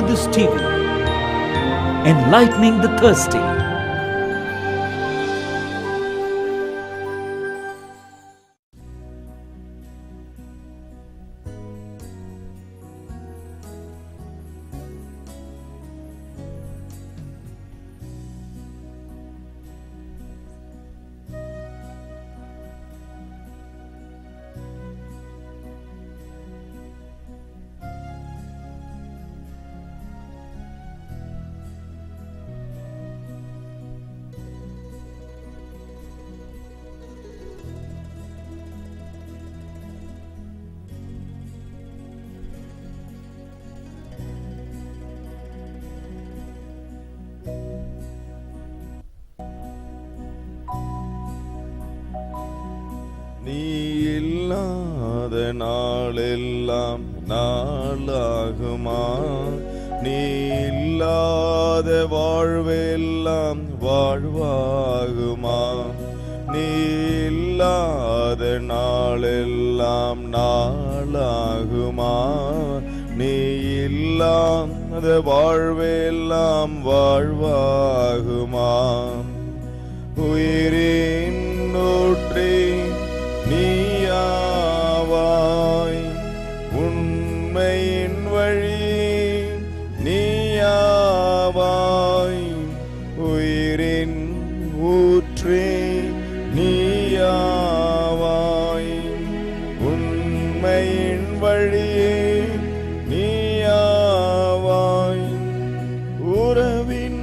Lourdes TV, enlightening the thirsty. நீ இல்லாத நாளெல்லாம் நாளாகுமா? நீ இல்லாத வாழ்வெல்லாம் வாழ்வாகுமா? நீ இல்லாத நாளெல்லாம் நாளாகுமா? நீ இல்லாத வாழ்வெல்லாம் வாழ்வாகுமா? உயிரின் ஊற்றே நீயாவாய், உண்மையின் வழி நீயாவாய், உயிரின் ஊற்றே நீயாவாய், உண்மையின் வழியே நீயாவாய், உறவின்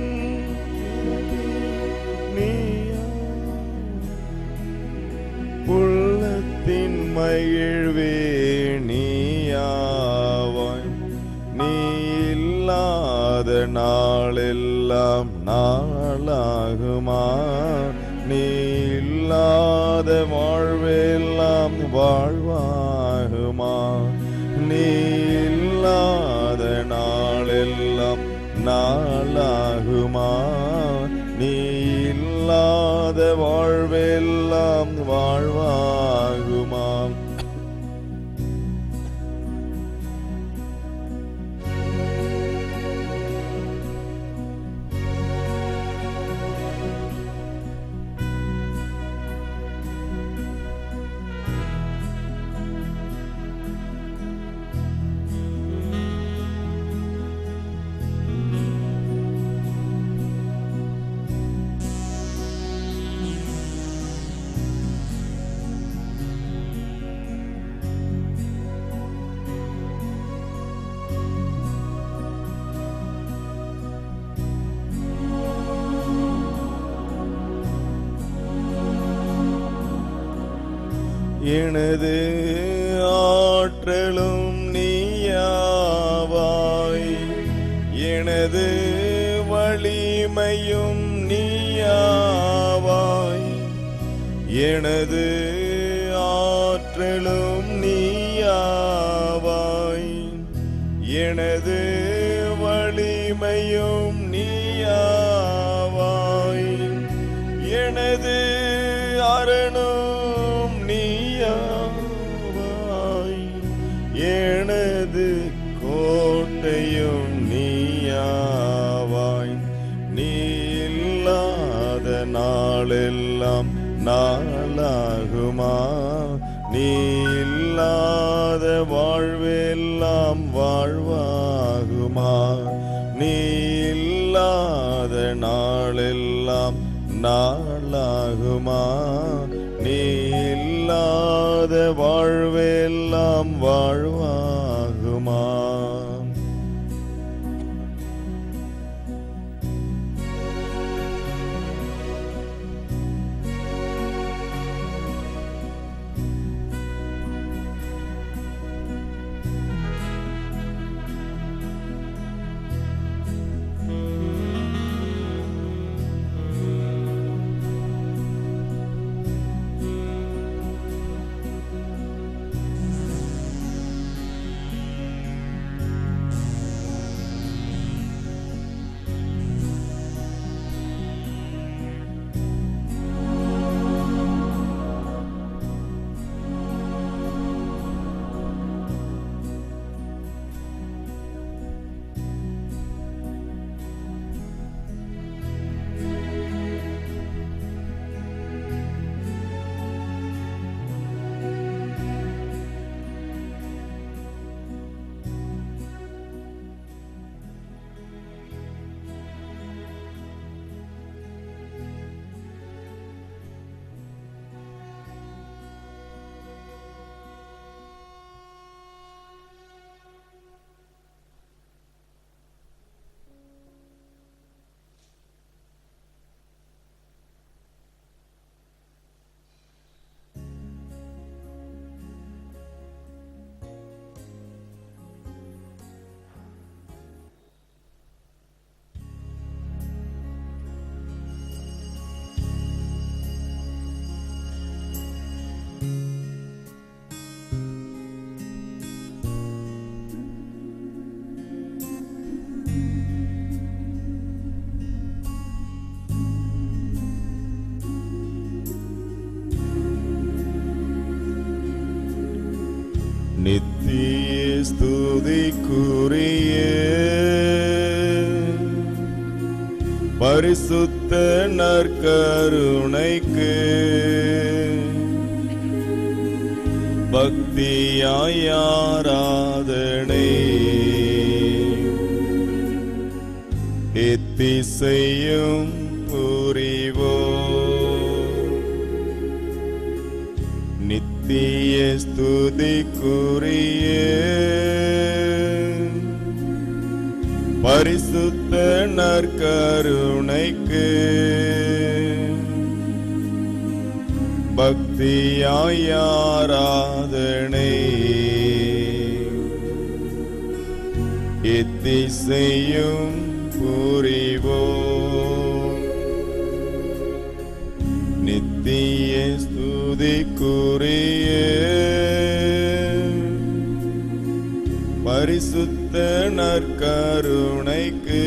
உள்ளத்தின் மகிழ்வே நீயாவாய். நீ இல்லாத நாளெல்லாம் நாளாகுமா? நீ இல்லாத வாழ்வெல்லாம் வாழ்வாகுமா? நீ இல்லாத நாளெல்லாம் நாளாகுமா? நீ இல்லாத வாழ்வெல்லாம் வாழ்வாகுமா? எனது ஆற்றலும் நீயாவாய், எனது வலிமையும் நீயாவாய், எனது ஆற்றலும் நீயாவாய், எனது வலிமையும் நீயாவாய், எனது அரணும் நீயாவாய், எனது கோட்டையும் நீயாவாய். நீ இல்லாத நாளெல்லாம் நாளாகுமா? நீ இல்லாத வாழ்வெல்லாம் வாழ்வாகுமா? நீ இல்லாத நாளெல்லாம் நாளாகுமா? நீ இல்லாத வாழ்வெல்லாம் வாழ்வாகுமா? பரிசுத்த நற்கருணைக்கு பக்தியாய் ஆராதனை எத்திசையும் புரிவோம். நித்திய ஸ்துதிக்குரிய பரிசுத்த நற்கருணைக்கு பக்தியாய் ஆராதனை எத்திசையும் புரிவோம். நித்திய ஸ்துதிக்குரிய பரிசுத்த நற்கருணைக்கு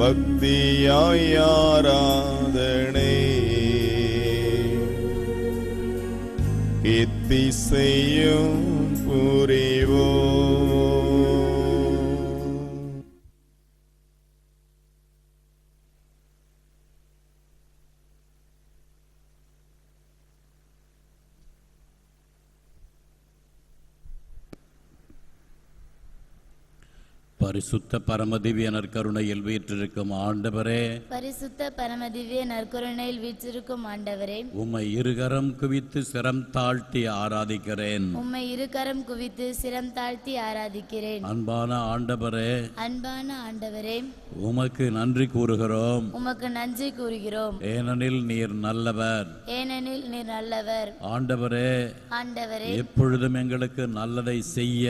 பக்தியாய் ஆராதனை எத்திசையும் புரிவோம். பரிசுத்த பரமதிவ்ய நற்கருணையில் வீற்றிருக்கும் ஆண்டவரே, பரிசுத்த பரமதிவ்ய நற்கருணையில் வீற்றிருக்கும் ஆண்டவரே, உம்மை இருகரம் குவித்து சிரம் தாழ்த்தி ஆராதிக்கிறேன். உம்மை இருகரம் குவித்து சிரம் தாழ்த்தி ஆராதிக்கிறேன். அன்பான ஆண்டவரே, அன்பான ஆண்டவரே, உமக்கு நன்றி கூறுகிறோம். உமக்கு நன்றி கூறுகிறோம். ஏனெனில் நீர் நல்லவர். ஏனெனில் நீர் நல்லவர். ஆண்டவரே, ஆண்டவரே, எப்பொழுதும் எங்களுக்கு நல்லதை செய்ய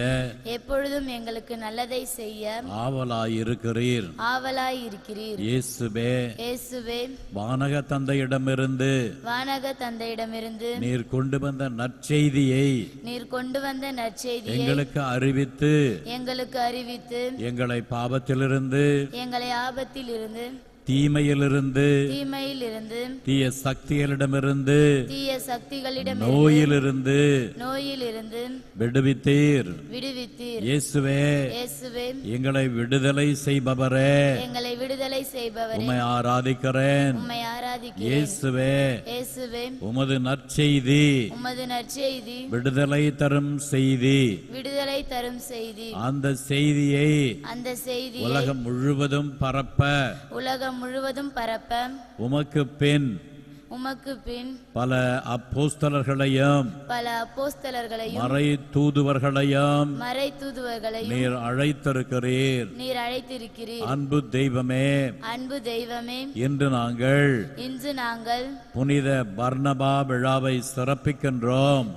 எப்பொழுதும் எங்களுக்கு நல்லதை செய்ய ஆவலாயிருக்கிறீர். ஆவலாயிருக்கிறீர். இயேசுவே, இயேசுவே, வானக தந்தையிடமிருந்து வானக தந்தையிடமிருந்து நீர் கொண்டு வந்த நற்செய்தியை எங்களுக்கு அறிவித்து எங்களை பாவத்திலிருந்து எங்களை ஆபத்திலிருந்து தீமையிலிருந்து தீய சக்திகளிடமிருந்து நோயிலிருந்து விடுவித்தீர். இயேசுவே, எங்களை விடுதலை செய்பவரே, உம்மை ஆராதிக்கிறேன். இயேசுவே, உமது நற்செய்தி விடுதலை தரும் செய்தி. அந்த செய்தியை உலகம் முழுவதும் பரப்ப உமக்கு பின் பல அப்போஸ்தலர்களையும் மறை தூதுவர்களையும் நீர் அழைத்திருக்கிறீர். அன்பு தெய்வமே, இன்று நாங்கள் புனித பர்னபா விழாவை சிறப்பிக்கின்றோம்.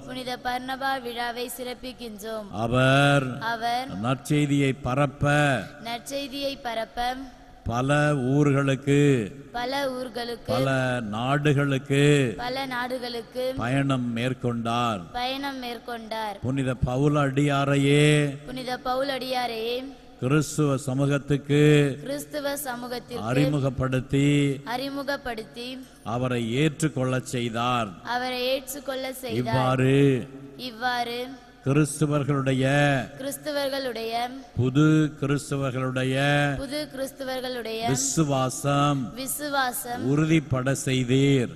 அவர் நற்செய்தியை பரப்ப பல ஊர்களுக்கு பல நாடுகளுக்கு பயணம் மேற்கொண்டார். புனித பவுல் அடியாரையே கிறிஸ்துவ சமூகத்துக்கு அறிமுகப்படுத்தி அவரை ஏற்றுக்கொள்ள செய்தார். இவ்வாறு கிறிஸ்துவர்களுடைய புது கிறிஸ்துவர்களுடைய விசுவாசம் உறுதிப்பட செய்தீர்.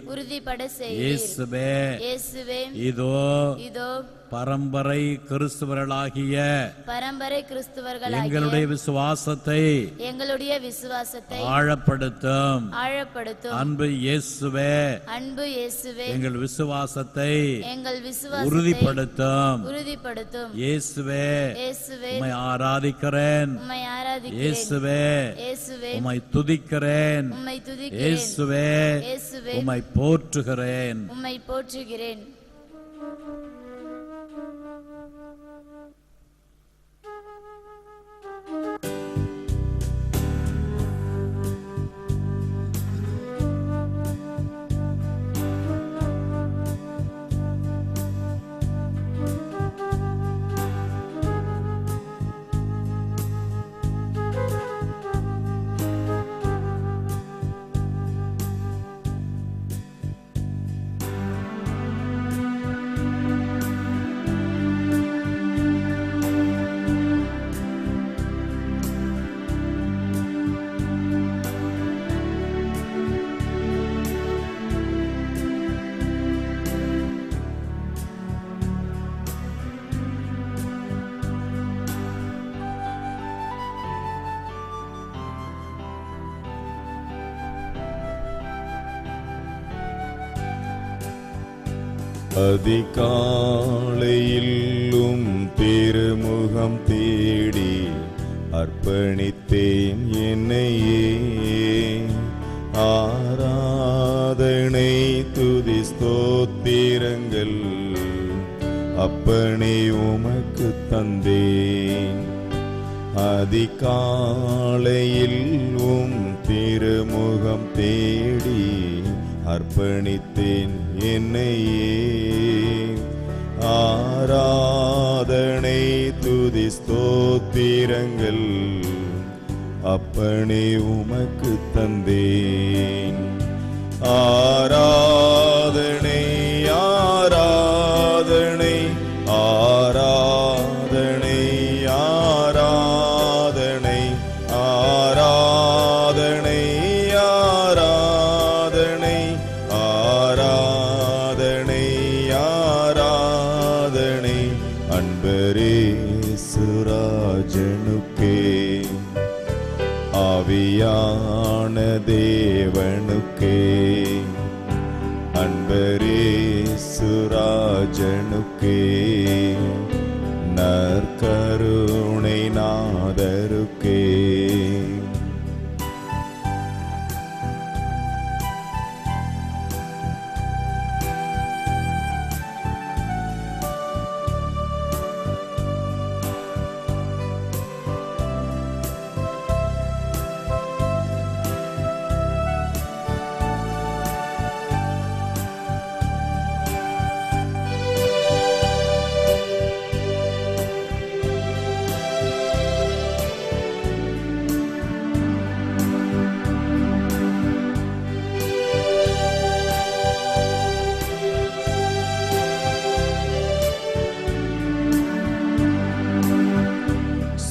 இயேசுவே, இதோ பரம்பரை கிறிஸ்துவர்களாகிய எங்களுடைய விசுவாசத்தை ஆழப்படுத்தும். அன்பு இயேசுவே, எங்கள் விசுவாசத்தை உறுதிப்படுத்தும். இயேசுவே, உம்மை ஆராதிக்கிறேன். இயேசுவே, உம்மை துதிக்கிறேன். இயேசுவே, உம்மை போற்றுகிறேன். அதிகாலையிலும் திருமுகம் தேடி அர்ப்பணித்தேன் என்னையே. ஆராதனை துதி ஸ்தோத்திரங்கள் அப்பனே உமக்கு தந்தேன். அதிகாலையில் திருமுகம் தேடி அர்ப்பணித்தேன் என்னையே. ஆராதனை துதி ஸ்தோத்திரங்கள் அப்பனே உமக்கு தந்தேன். ஆராதனை ஆராதனை ஆராதனை ஆராதனை ஆராதனை ஆராதனை ஆராதனை ஆராதனை அன்பரே சுராஜனுக்கே ஆவியான தேவனுக்கே. அன்பரே சுராஜனுக்கே நற்கருணை நாதருக்கே.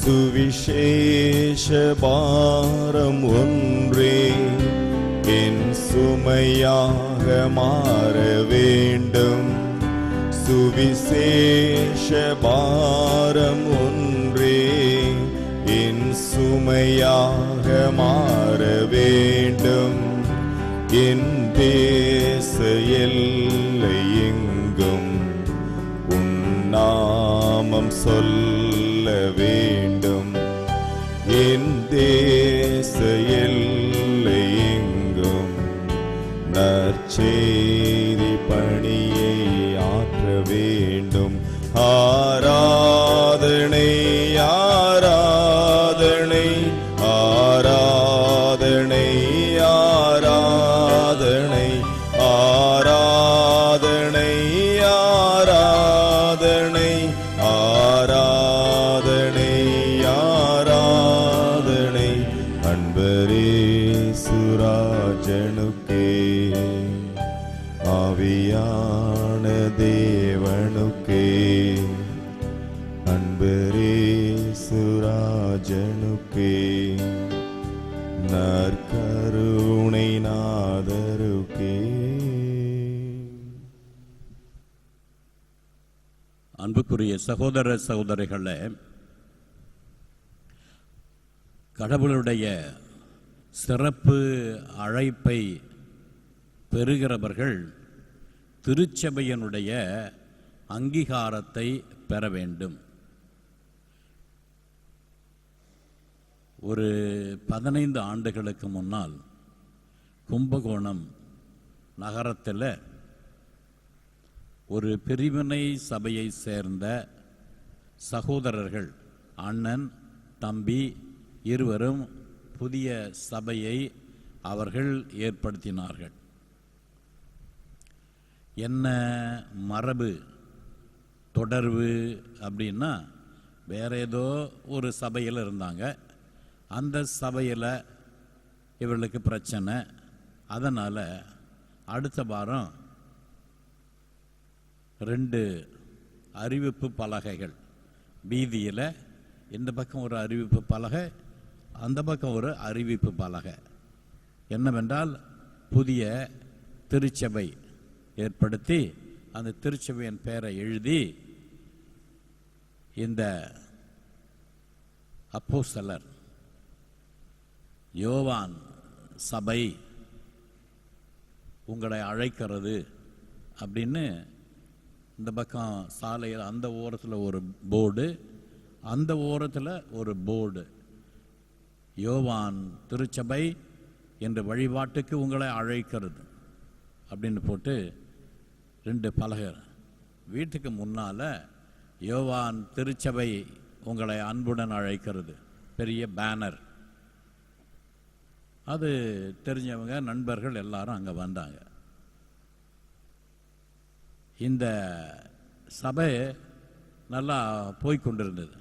சுவிசேஷ பாரம் ஒன்றே என் சுமையாக மாற வேண்டும். சுவிசேஷ பாரம் ஒன்றே என் சுமையாக மாற வேண்டும். என் தேச எல்லை எங்கும் உன் நாமம் சொல்ல வேண்டும். என் தேச எல்லை எங்கும் நற்செய்தி பணியை ஆற்ற வேண்டும். ஆராதனை ஆராதனை ஆராதனை ஆராதனை ஆராதனை ஆராதனை ஆராதனை ஆராதனை அன்பரே சுராஜனுக்கே ஆவியான தேவனுக்கே. அன்பரே சுராஜனுக்கே நற்கருணை நாதருக்கே. அன்புக்குரிய சகோதர சகோதரிகளே, கடவுளுடைய சிறப்பு அழைப்பை பெறுகிறவர்கள் திருச்சபையினுடைய அங்கீகாரத்தை பெற வேண்டும். ஒரு 15 ஆண்டுகளுக்கு முன்னால் கும்பகோணம் நகரத்தில் ஒரு பிரிவினை சபையை சேர்ந்த சகோதரர்கள், அண்ணன் தம்பி இருவரும் புதிய சபையை அவர்கள் ஏற்படுத்தினார்கள். என்ன மரபு தொடர்பு அப்படின்னா, வேற ஏதோ ஒரு சபையில் இருந்தாங்க. அந்த சபையில் இவர்களுக்கு பிரச்சனை. அதனால் அடுத்த வாரம் 2 அறிவிப்பு பலகைகள் வீதியில், இந்த பக்கம் ஒரு அறிவிப்பு பலகை, அந்த பக்கம் ஒரு அறிவிப்பு பலகை. என்னவென்றால், புதிய திருச்சபை ஏற்படுத்தி அந்த திருச்சபையின் பெயரை எழுதி இந்த அப்போஸ்தலர் யோவான் சபை உங்களை அழைக்கிறது அப்படின்னு இந்த பக்கம் சாலையில் அந்த ஓரத்தில் ஒரு போர்டு, அந்த ஓரத்தில் ஒரு போர்டு, யோவான் திருச்சபை என்ற வழிபாட்டுக்கு உங்களை அழைக்கிறது அப்படின்னு போட்டு 2 பலகை. வீட்டுக்கு முன்னால் யோவான் திருச்சபை உங்களை அன்புடன் அழைக்கிறது பெரிய பேனர். அது தெரிஞ்சவங்க நண்பர்கள் எல்லாரும் அங்கே வந்தாங்க. இந்த சபை நல்லா போய்கொண்டிருந்தது.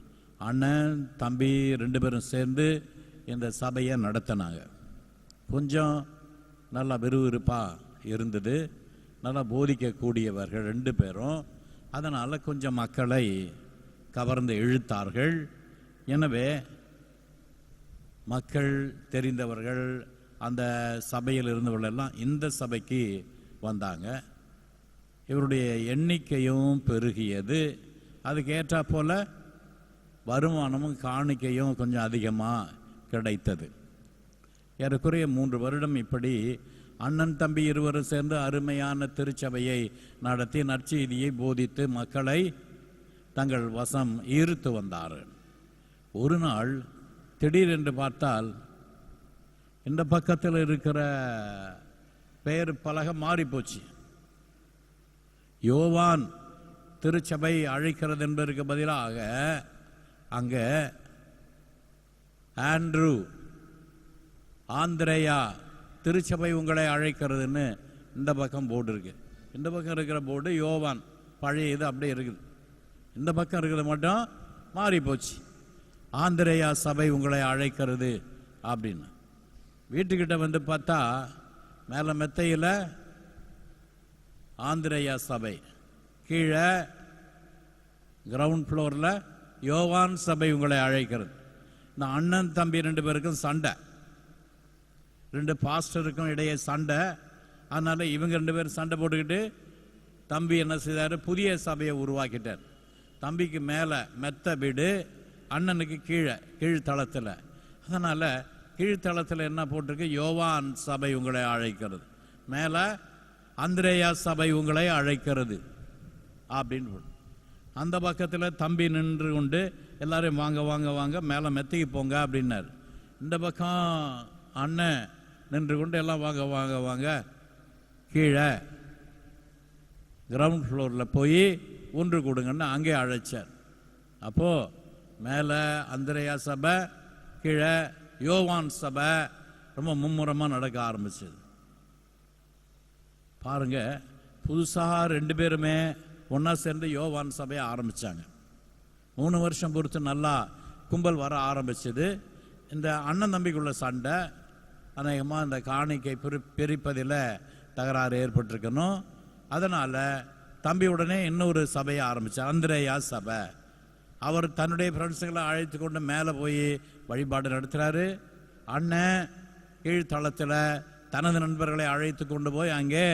அண்ணன் தம்பி 2 பேரும் சேர்ந்து இந்த சபையை நடத்தினாங்க. கொஞ்சம் நல்லா விறுவிறுப்பாக இருந்தது. நல்லா போதிக்கக்கூடியவர்கள் 2 பேரும். அதனால் கொஞ்சம் மக்களை கவர்ந்து இழுத்தார்கள். எனவே மக்கள் தெரிந்தவர்கள் அந்த சபையில் இருந்தவர்களெல்லாம் இந்த சபைக்கு வந்தாங்க. இவருடைய எண்ணிக்கையும் பெருகியது. அதுக்கு ஏற்றா போல வருமானமும் காணிக்கையும் கொஞ்சம் அதிகமாக கிடைத்தது. ஏறக்குறைய 3 வருடம் இப்படி அண்ணன் தம்பி இருவரும் சேர்ந்து அருமையான திருச்சபையை நடத்தி நற்செய்தியை போதித்து மக்களை தங்கள் வசம் ஈர்த்து வந்தார்கள். ஒரு நாள் திடீரென்று பார்த்தால் இந்த பக்கத்தில் இருக்கிற பெயர் பலகை மாறி போச்சு. யோவான் திருச்சபை அழைக்கிறது என்பதற்கு பதிலாக அங்கே ஆண்ட்ரூ, ஆந்திரேயா திருச்சபை உங்களை அழைக்கிறதுன்னு இந்த பக்கம் போர்டு இருக்கு. இந்த பக்கம் இருக்கிற போர்டு யோவான் பழைய இது அப்படியே இருக்குது. இந்த பக்கம் இருக்கிறது மட்டும் மாறி போச்சு. ஆந்திரேயா சபை உங்களை அழைக்கிறது அப்படின்னு. வீட்டுக்கிட்ட வந்து பார்த்தா மேலே மெத்தையில் ஆந்திரேயா சபை, கீழே கிரவுண்ட் ஃப்ளோரில் யோவான் சபை உங்களை அழைக்கிறது. இந்த அண்ணன் தம்பி 2 பேருக்கும் சண்டை, 2 பாஸ்டருக்கும் இடையே சண்டை. அதனால் இவங்க 2 பேரும் சண்டை போட்டுக்கிட்டு தம்பி என்ன செய்தார், புதிய சபையை உருவாக்கிட்டார். தம்பிக்கு மேலே மெத்த வீடு, அண்ணனுக்கு கீழ்த்தளத்தில். அதனால் கீழ்த்தளத்தில் என்ன போட்டிருக்கு, யோவான் சபை உங்களை அழைக்கிறது, மேலே ஆந்திரேயா சபை உங்களை அழைக்கிறது அப்படின்னு. அந்த பக்கத்தில் தம்பி நின்று கொண்டு எல்லாரையும் வாங்க வாங்க வாங்க மேலே மெத்தைக்கு போங்க அப்படின்னார். இந்த பக்கம் அண்ணன் நின்று கொண்டு எல்லாம் வாங்க வாங்க வாங்க கீழே கிரவுண்ட் ஃப்ளோரில் போய் ஒன்று கொடுங்கன்னு அங்கே அழைச்சார். அப்போது மேலே ஆந்திரேயா சபை, கீழே யோவான் சபை ரொம்ப மும்முரமாக நடக்க ஆரம்பிச்சது. பாருங்க, புதுசாக 2 பேருமே ஒன்றா சேர்ந்து யோவான் சபையை ஆரம்பித்தாங்க. 3 வருஷம் பொறுத்து நல்லா கும்பல் வர ஆரம்பிச்சது. இந்த அண்ணன் தம்பிக்குள்ள சண்டை, அநேகமாக இந்த காணிக்கை பிரிப்பதில் தகராறு ஏற்பட்டிருக்கணும். அதனால் தம்பி உடனே இன்னொரு சபையை ஆரம்பித்தார், ஆந்திரேயா சபை. அவர் தன்னுடைய ஃப்ரெண்ட்ஸுகளை அழைத்து கொண்டு மேலே போய் வழிபாடு நடத்துகிறாரு. அண்ணன் கீழ்த்தளத்தில் தனது நண்பர்களை அழைத்து கொண்டு போய் அங்கே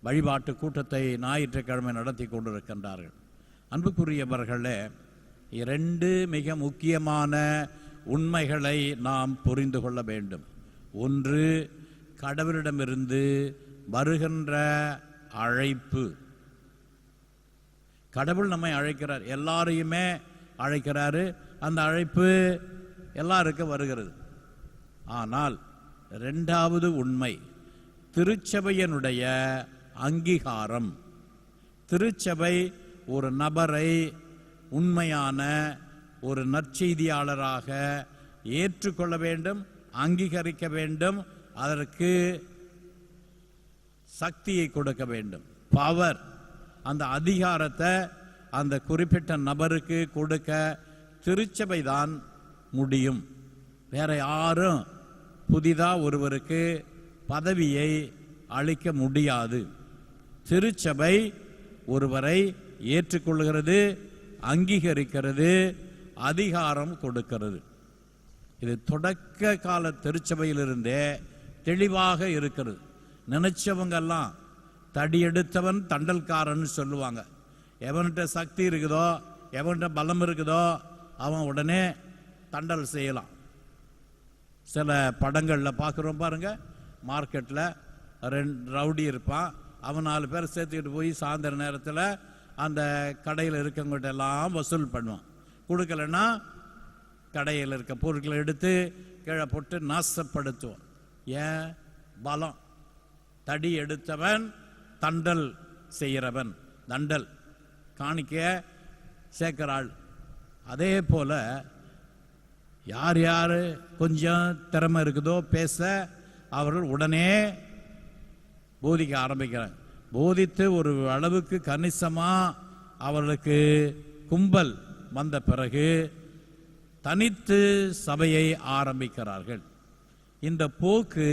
வழிபாட்டு கூட்டத்தை ஞாயிற்றுக்கிழமை நடத்தி கொண்டிருக்கின்றார்கள். அன்புக்குரியவர்களே, 2 மிக முக்கியமான உண்மைகளை நாம் புரிந்து கொள்ள வேண்டும். ஒன்று, கடவுளிடமிருந்து வருகின்ற அழைப்பு. கடவுள் நம்மை அழைக்கிறார், எல்லாரையுமே அழைக்கிறாரு. அந்த அழைப்பு எல்லாருக்கும் வருகிறது. ஆனால் 2வது உண்மை, திருச்சபையினுடைய அங்கீகாரம். திருச்சபை ஒரு நபரை உண்மையான ஒரு நற்செய்தியாளராக ஏற்றுக்கொள்ள வேண்டும், அங்கீகரிக்க வேண்டும், அதற்கு சக்தியை கொடுக்க வேண்டும், பவர். அந்த அதிகாரத்தை அந்த குறிப்பிட்ட நபருக்கு கொடுக்க திருச்சபை தான் முடியும். வேற யாரும் புதிதாக ஒருவருக்கு பதவியை அளிக்க முடியாது. திருச்சபை ஒருவரை ஏற்றுக்கொள்கிறது, அங்கீகரிக்கிறது, அதிகாரம் கொடுக்கிறது. இது தொடக்க கால திருச்சபையிலிருந்தே தெளிவாக இருக்கிறது. நினைச்சவங்கெல்லாம் தடியெடுத்தவன் தண்டல்காரன்னு சொல்லுவாங்க. எவன்கிட்ட சக்தி இருக்குதோ, எவன்கிட்ட பலம் இருக்குதோ அவன் உடனே தண்டல் செய்யலாம். சில படங்களில் பார்க்குறோம் பாருங்க, மார்க்கெட்டில் 2 ரவுடி இருப்பான், அவன் 4 பேரை சேர்த்துக்கிட்டு போய் சாயந்தர நேரத்தில் அந்த கடையில் இருக்கவங்ககிட்ட எல்லாம் வசூல் பண்ணுவான். கொடுக்கலன்னா கடையில் இருக்க பொருட்களை எடுத்து கீழே போட்டு நாசப்படுத்துவான். ஏன்? பலம். தடி எடுத்தவன் தண்டல் செய்கிறவன், தண்டல் காணிக்க சேர்க்கிறாள். அதே போல யார் யார் கொஞ்சம் திறமை இருக்குதோ பேச அவர்கள் உடனே போதிக்க ஆரம்பிக்கிறாங்க. போதித்து ஒரு அளவுக்கு கணிசமாக அவர்களுக்கு கும்பல் வந்த பிறகு தனித்து சபையை ஆரம்பிக்கிறார்கள். இந்த போக்கு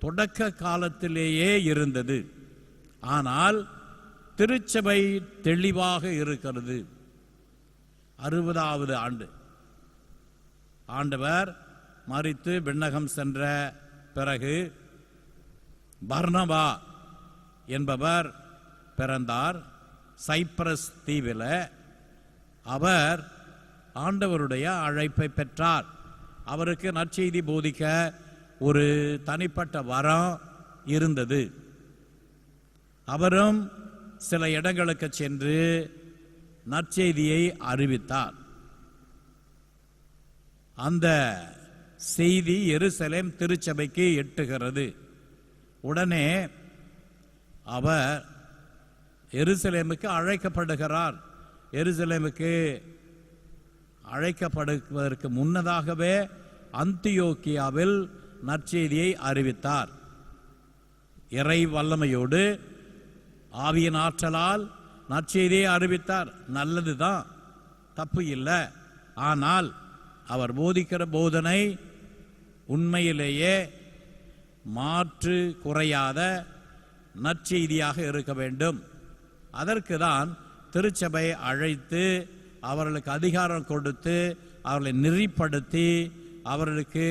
தொடக்க காலத்திலேயே இருந்தது. ஆனால் திருச்சபை தெளிவாக இருக்கிறது. 60வது ஆண்டு ஆண்டவர் மரித்து விண்ணகம் சென்ற பிறகு பர்னபா என்பவர் பிறந்தார். சைப்ரஸ் தீவில் அவர் ஆண்டவருடைய அழைப்பை பெற்றார். அவருக்கு நற்செய்தி போதிக்க ஒரு தனிப்பட்ட வரம் இருந்தது. அவரும் சில இடங்களுக்கு சென்று நற்செய்தியை அறிவித்தார். அந்த செய்தி எருசலேம் திருச்சபைக்கு எட்டுகிறது. உடனே அவர் எருசலேமுக்கு அழைக்கப்படுகிறார். எருசலேமுக்கு அழைக்கப்படுவதற்கு முன்னதாகவே அந்தியோக்கியாவில் நற்செய்தியை அறிவித்தார். இறை வல்லமையோடு ஆவியின் ஆற்றலால் நற்செய்தியை அறிவித்தார். நல்லதுதான், தப்பு இல்லை. ஆனால் அவர் போதிக்கிற போதனை உண்மையிலேயே மாற்று குறையாத நற்செய்தியாக இருக்க வேண்டும். அதற்கு தான் திருச்சபை அழைத்து அவர்களுக்கு அதிகாரம் கொடுத்து அவர்களை நெறிப்படுத்தி அவர்களுக்கு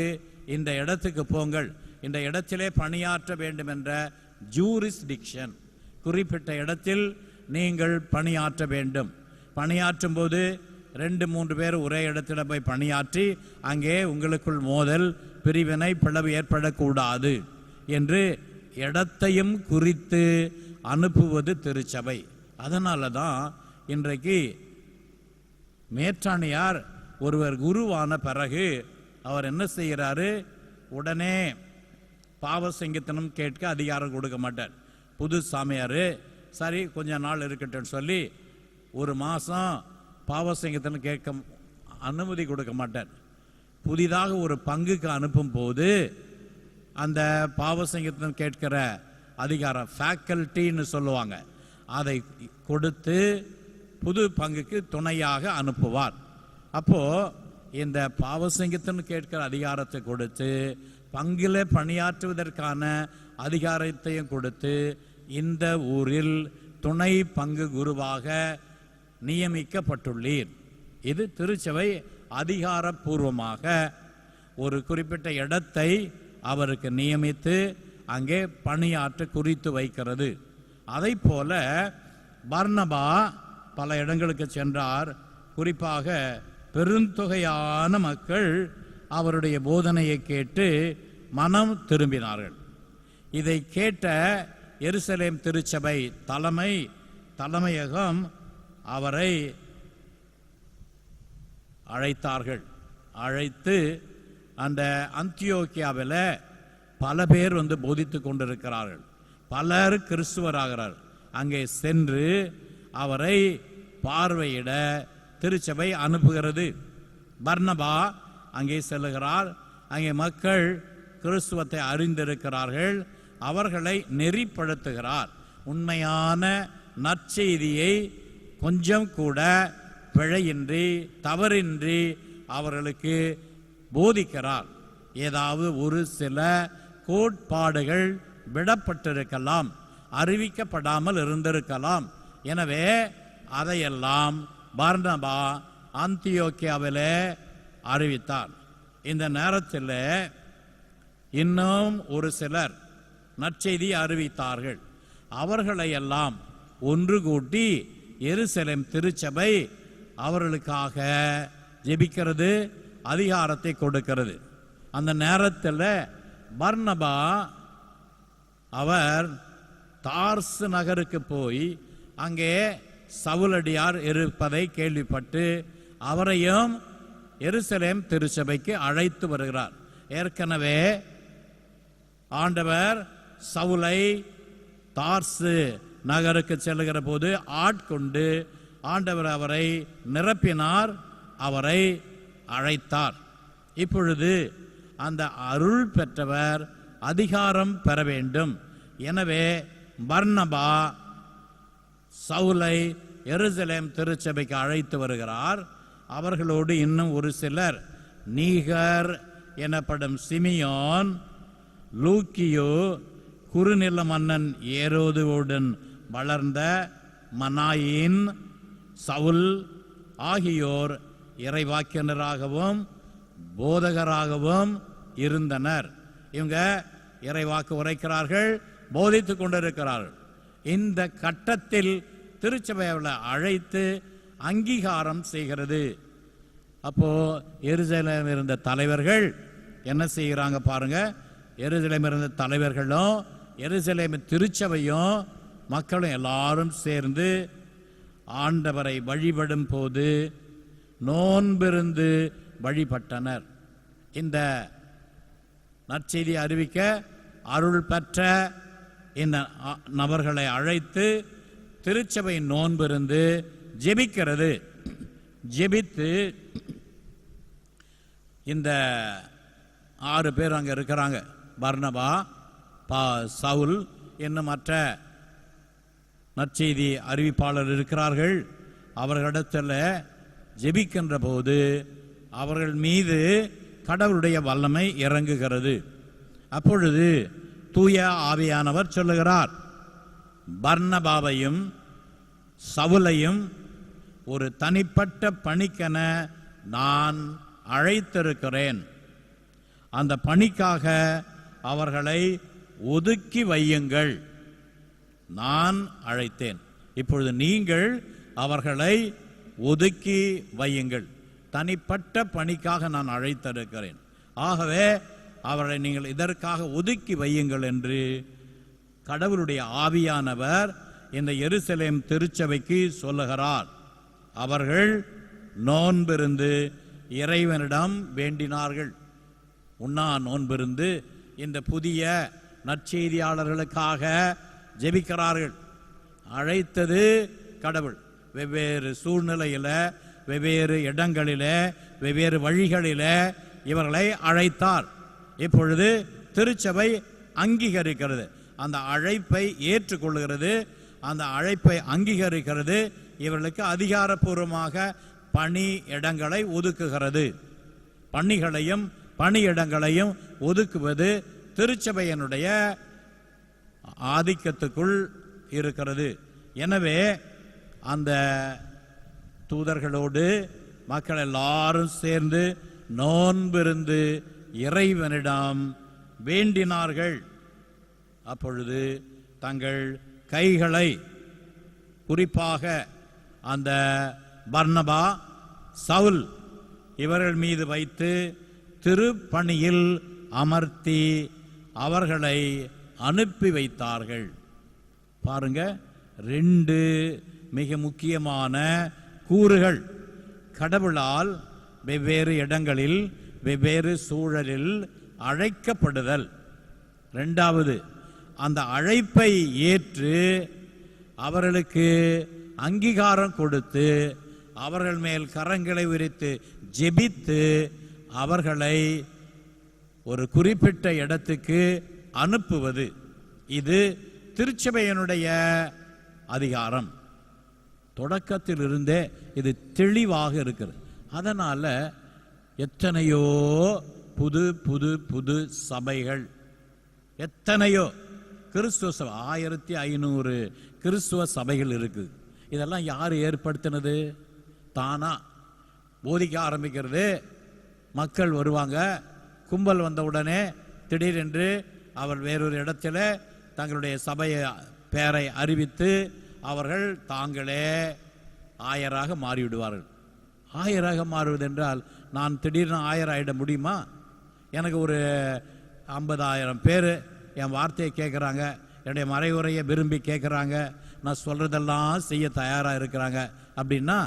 இந்த இடத்துக்கு போங்கள், இந்த இடத்திலே பணியாற்ற வேண்டும் என்ற ஜூரிஸ்டிக்ஷன், குறிப்பிட்ட இடத்தில் நீங்கள் பணியாற்ற வேண்டும். பணியாற்றும் போது 2-3 பேர் ஒரே இடத்துல போய் பணியாற்றி அங்கே உங்களுக்குள் மோதல், பிரிவினை, பிளவு ஏற்படக்கூடாது என்று இடத்தையும் குறித்து அனுப்புவது திருச்சபை. அதனால தான் இன்றைக்கு மேற்றாணியார் ஒருவர் குருவான பிறகு அவர் என்ன செய்கிறாரு? உடனே பாவ சங்கீதனம் கேட்க அதிகாரம் கொடுக்க மாட்டார். புது சாமியார் சரி கொஞ்ச நாள் இருக்கட்டும் சொல்லி 1 மாதம் பாவ சங்கீதனம் கேட்க அனுமதி கொடுக்க மாட்டார். புதிதாக ஒரு பங்குக்கு அனுப்பும் போது அந்த பாவ சங்கீதனம் கேட்கிற அதிகாரம் ஃபேக்கல்ட்டின்னு சொல்லுவாங்க, அதை கொடுத்து புது பங்குக்கு துணையாக அனுப்புவார். அப்போ இந்த பாவ சங்கீதம் கேட்கிற அதிகாரத்தை கொடுத்து பங்கில் பணியாற்றுவதற்கான அதிகாரத்தையும் கொடுத்து இந்த ஊரில் துணை பங்கு குருவாக நியமிக்கப்பட்டுள்ளீர். இது திருச்சபை அதிகாரப்பூர்வமாக ஒரு குறிப்பிட்ட இடத்தை அவருக்கு நியமித்து அங்கே பணியாற்ற குறித்து வைக்கிறது. அதை போல பர்னபா பல இடங்களுக்கு சென்றார். குறிப்பாக பெருந்தொகையான மக்கள் அவருடைய போதனையை கேட்டு மனம் திரும்பினார்கள். இதை கேட்ட எருசலேம் திருச்சபை தலைமையகம் அவரை அழைத்தார்கள். அழைத்து அந்த அந்தியோக்கியாவில் பல பேர் போதித்து கொண்டிருக்கிறார்கள். பலர் கிறிஸ்துவராகிறார். அங்கே சென்று அவரை பார்வையிட திருச்சபை அனுப்புகிறது. பர்னபா அங்கே செல்லுகிறார். அங்கே மக்கள் கிறிஸ்துவத்தை அறிந்திருக்கிறார்கள். அவர்களை நெறிப்படுத்துகிறார். உண்மையான நற்செய்தியை கொஞ்சம் கூட பிழையின்றி தவறின்றி அவர்களுக்கு போதிக்கிறார். ஏதாவது ஒரு சில கோட்பாடுகள் விடப்பட்டிருக்கலாம், அறிவிக்கப்படாமல் இருந்திருக்கலாம். எனவே அதையெல்லாம் பர்னபா அந்தியோக்கியாவில் அறிவித்தார். இந்த நேரத்தில் இன்னும் ஒரு சிலர் நற்செய்தி அறிவித்தார்கள். அவர்களையெல்லாம் ஒன்று கூட்டி எருசலேம் திருச்சபை அவர்களுக்காக ஜெபிக்கிறது, அதிகாரத்தை கொடுக்கிறது. அந்த நேரத்தில் பர்னபா அவர் தார்சு நகருக்கு போய் அங்கே சவுலடியார் இருப்பதை கேள்விப்பட்டு அவரையும் எருசலேம் திருச்சபைக்கு அழைத்து வருகிறார். ஏற்கனவே ஆண்டவர் சவுலை தார்சு நகருக்கு செல்லுகிற போது ஆட்கொண்டு ஆண்டவர் அவரை நிரப்பினார், அவரை அழைத்தார். இப்பொழுது அந்த அருள் பெற்றவர் அதிகாரம் பெற வேண்டும். எனவே பர்னபா சவுலை எருசலேம் திருச்சபைக்கு அழைத்து வருகிறார். அவர்களோடு இன்னும் ஒரு சிலர், நீகர் எனப்படும் சிமியோன், லூக்கியோ, குறுநில மன்னன் ஏரோதுவுடன் வளர்ந்த மனாயின், சவுல் ஆகியோர் இறைவாக்கினராகவும் போதகராகவும் இருந்தனர். இவங்க இறைவாக்கு உரைக்கிறார்கள், போதித்துக் கொண்டிருக்கிறார்கள். இந்த கட்டத்தில் திருச்சபை அவர்களை அழைத்து அங்கீகாரம் செய்கிறது. அப்போ எருசலேம் இருந்த தலைவர்கள் என்ன செய்கிறாங்க பாருங்க. எருசலேம் இருந்த தலைவர்களும் எருசலேம் திருச்சபையும் மக்களும் எல்லாரும் சேர்ந்து ஆண்டவரை வழிபடும் போது நோன்பிருந்து வழிபட்டனர். இந்த நற்செய்தி அறிவிக்க அருள் பெற்ற இந்த நபர்களை அழைத்து திருச்சபை நோன்பிருந்து ஜெபிக்கிறது. ஜெபித்து இந்த 6 பேர் அங்கே இருக்கிறாங்க. பர்னபா, சவுல், இன்னும் மற்ற நற்செய்தி அறிவிப்பாளர் இருக்கிறார்கள். அவர்களிடத்தில் ஜெபிக்கின்ற போது அவர்கள் மீது கடவுளுடைய வல்லமை இறங்குகிறது. அப்பொழுது தூய ஆவியானவர் சொல்லுகிறார், பர்னபாவையும் சவுலையும் ஒரு தனிப்பட்ட பணிக்கென நான் அழைத்திருக்கிறேன். அந்த பணிக்காக அவர்களை ஒதுக்கி வையுங்கள். நான் அழைத்தேன், இப்பொழுது நீங்கள் அவர்களை ஒதுக்கி வையுங்கள். தனிப்பட்ட பணிக்காக நான் அழைத்திருக்கிறேன். ஆகவே அவர்களை நீங்கள் இதற்காக ஒதுக்கி வையுங்கள் என்று கடவுளுடைய ஆவியானவர் இந்த எருசலேம் திருச்சபைக்கு சொல்லுகிறார். அவர்கள் நோன்பிருந்து இறைவனிடம் வேண்டினார்கள். உண்ணா நோன்பிருந்து இந்த புதிய நற்செய்தியாளர்களுக்காக ஜெபிக்கிறார்கள். அழைத்தது கடவுள். வெவ்வேறு சூழ்நிலையில, வெவ்வேறு இடங்களில, வெவ்வேறு வழிகளில இவர்களை அழைத்தார். இப்பொழுது திருச்சபை அங்கீகரிக்கிறது, அந்த அழைப்பை ஏற்றுக்கொள்கிறது, அந்த அழைப்பை அங்கீகரிக்கிறது. இவர்களுக்கு அதிகாரப்பூர்வமாக பணி இடங்களை ஒதுக்குகிறது. பணிகளையும் பணியிடங்களையும் ஒதுக்குவது திருச்சபையினுடைய ஆதிக்கத்துக்குள் இருக்கிறது. எனவே அந்த தூதர்களோடு மக்கள் எல்லாரும் சேர்ந்து நோன்பிருந்து இறைவனிடம் வேண்டினார்கள். அப்பொழுது தங்கள் கைகளை குறிப்பாக அந்த பர்னபா, சவுல் இவர்கள் மீது வைத்து திருப்பணியில் அமர்த்தி அவர்களை அனுப்பி வைத்தார்கள். பாருங்க, 2 மிக முக்கியமான கூறுகள். கடவுளால் வெவ்வேறு இடங்களில் வெவ்வேறு சூழலில் அழைக்கப்படுதல். 2வது, அந்த அழைப்பை ஏற்று அவர்களுக்கு அங்கீகாரம் கொடுத்து அவர்கள் மேல் கரங்களை விரித்து ஜெபித்து அவர்களை ஒரு குறிப்பிட்ட இடத்துக்கு அனுப்புவது. இது திருச்சபையினுடைய அதிகாரம். தொடக்கத்தில் இருந்தே இது தெளிவாக இருக்கிறது. அதனால எத்தனையோ புது புது புது சபைகள், எத்தனையோ கிறிஸ்துவ சபை, 1500 கிறிஸ்துவ சபைகள் இருக்கு. இதெல்லாம் யார் ஏற்படுத்தினது? தானா போதிக்க ஆரம்பிக்கிறது. மக்கள் வருவாங்க. கும்பல் வந்த உடனே திடீரென்று அவர் வேறொரு இடத்துல தங்களுடைய சபையை பெயரை அறிவித்து அவர்கள் தாங்களே ஆயராக மாறிவிடுவார்கள். ஆயராக மாறுவது என்றால், நான் திடீர்னு ஆயராயிட முடியுமா? எனக்கு ஒரு 50,000 பேர் என் வார்த்தையை கேட்குறாங்க, என்னுடைய மறைவுரையை விரும்பி கேட்குறாங்க, நான் சொல்கிறதெல்லாம் செய்ய தயாராக இருக்கிறாங்க அப்படின்னா,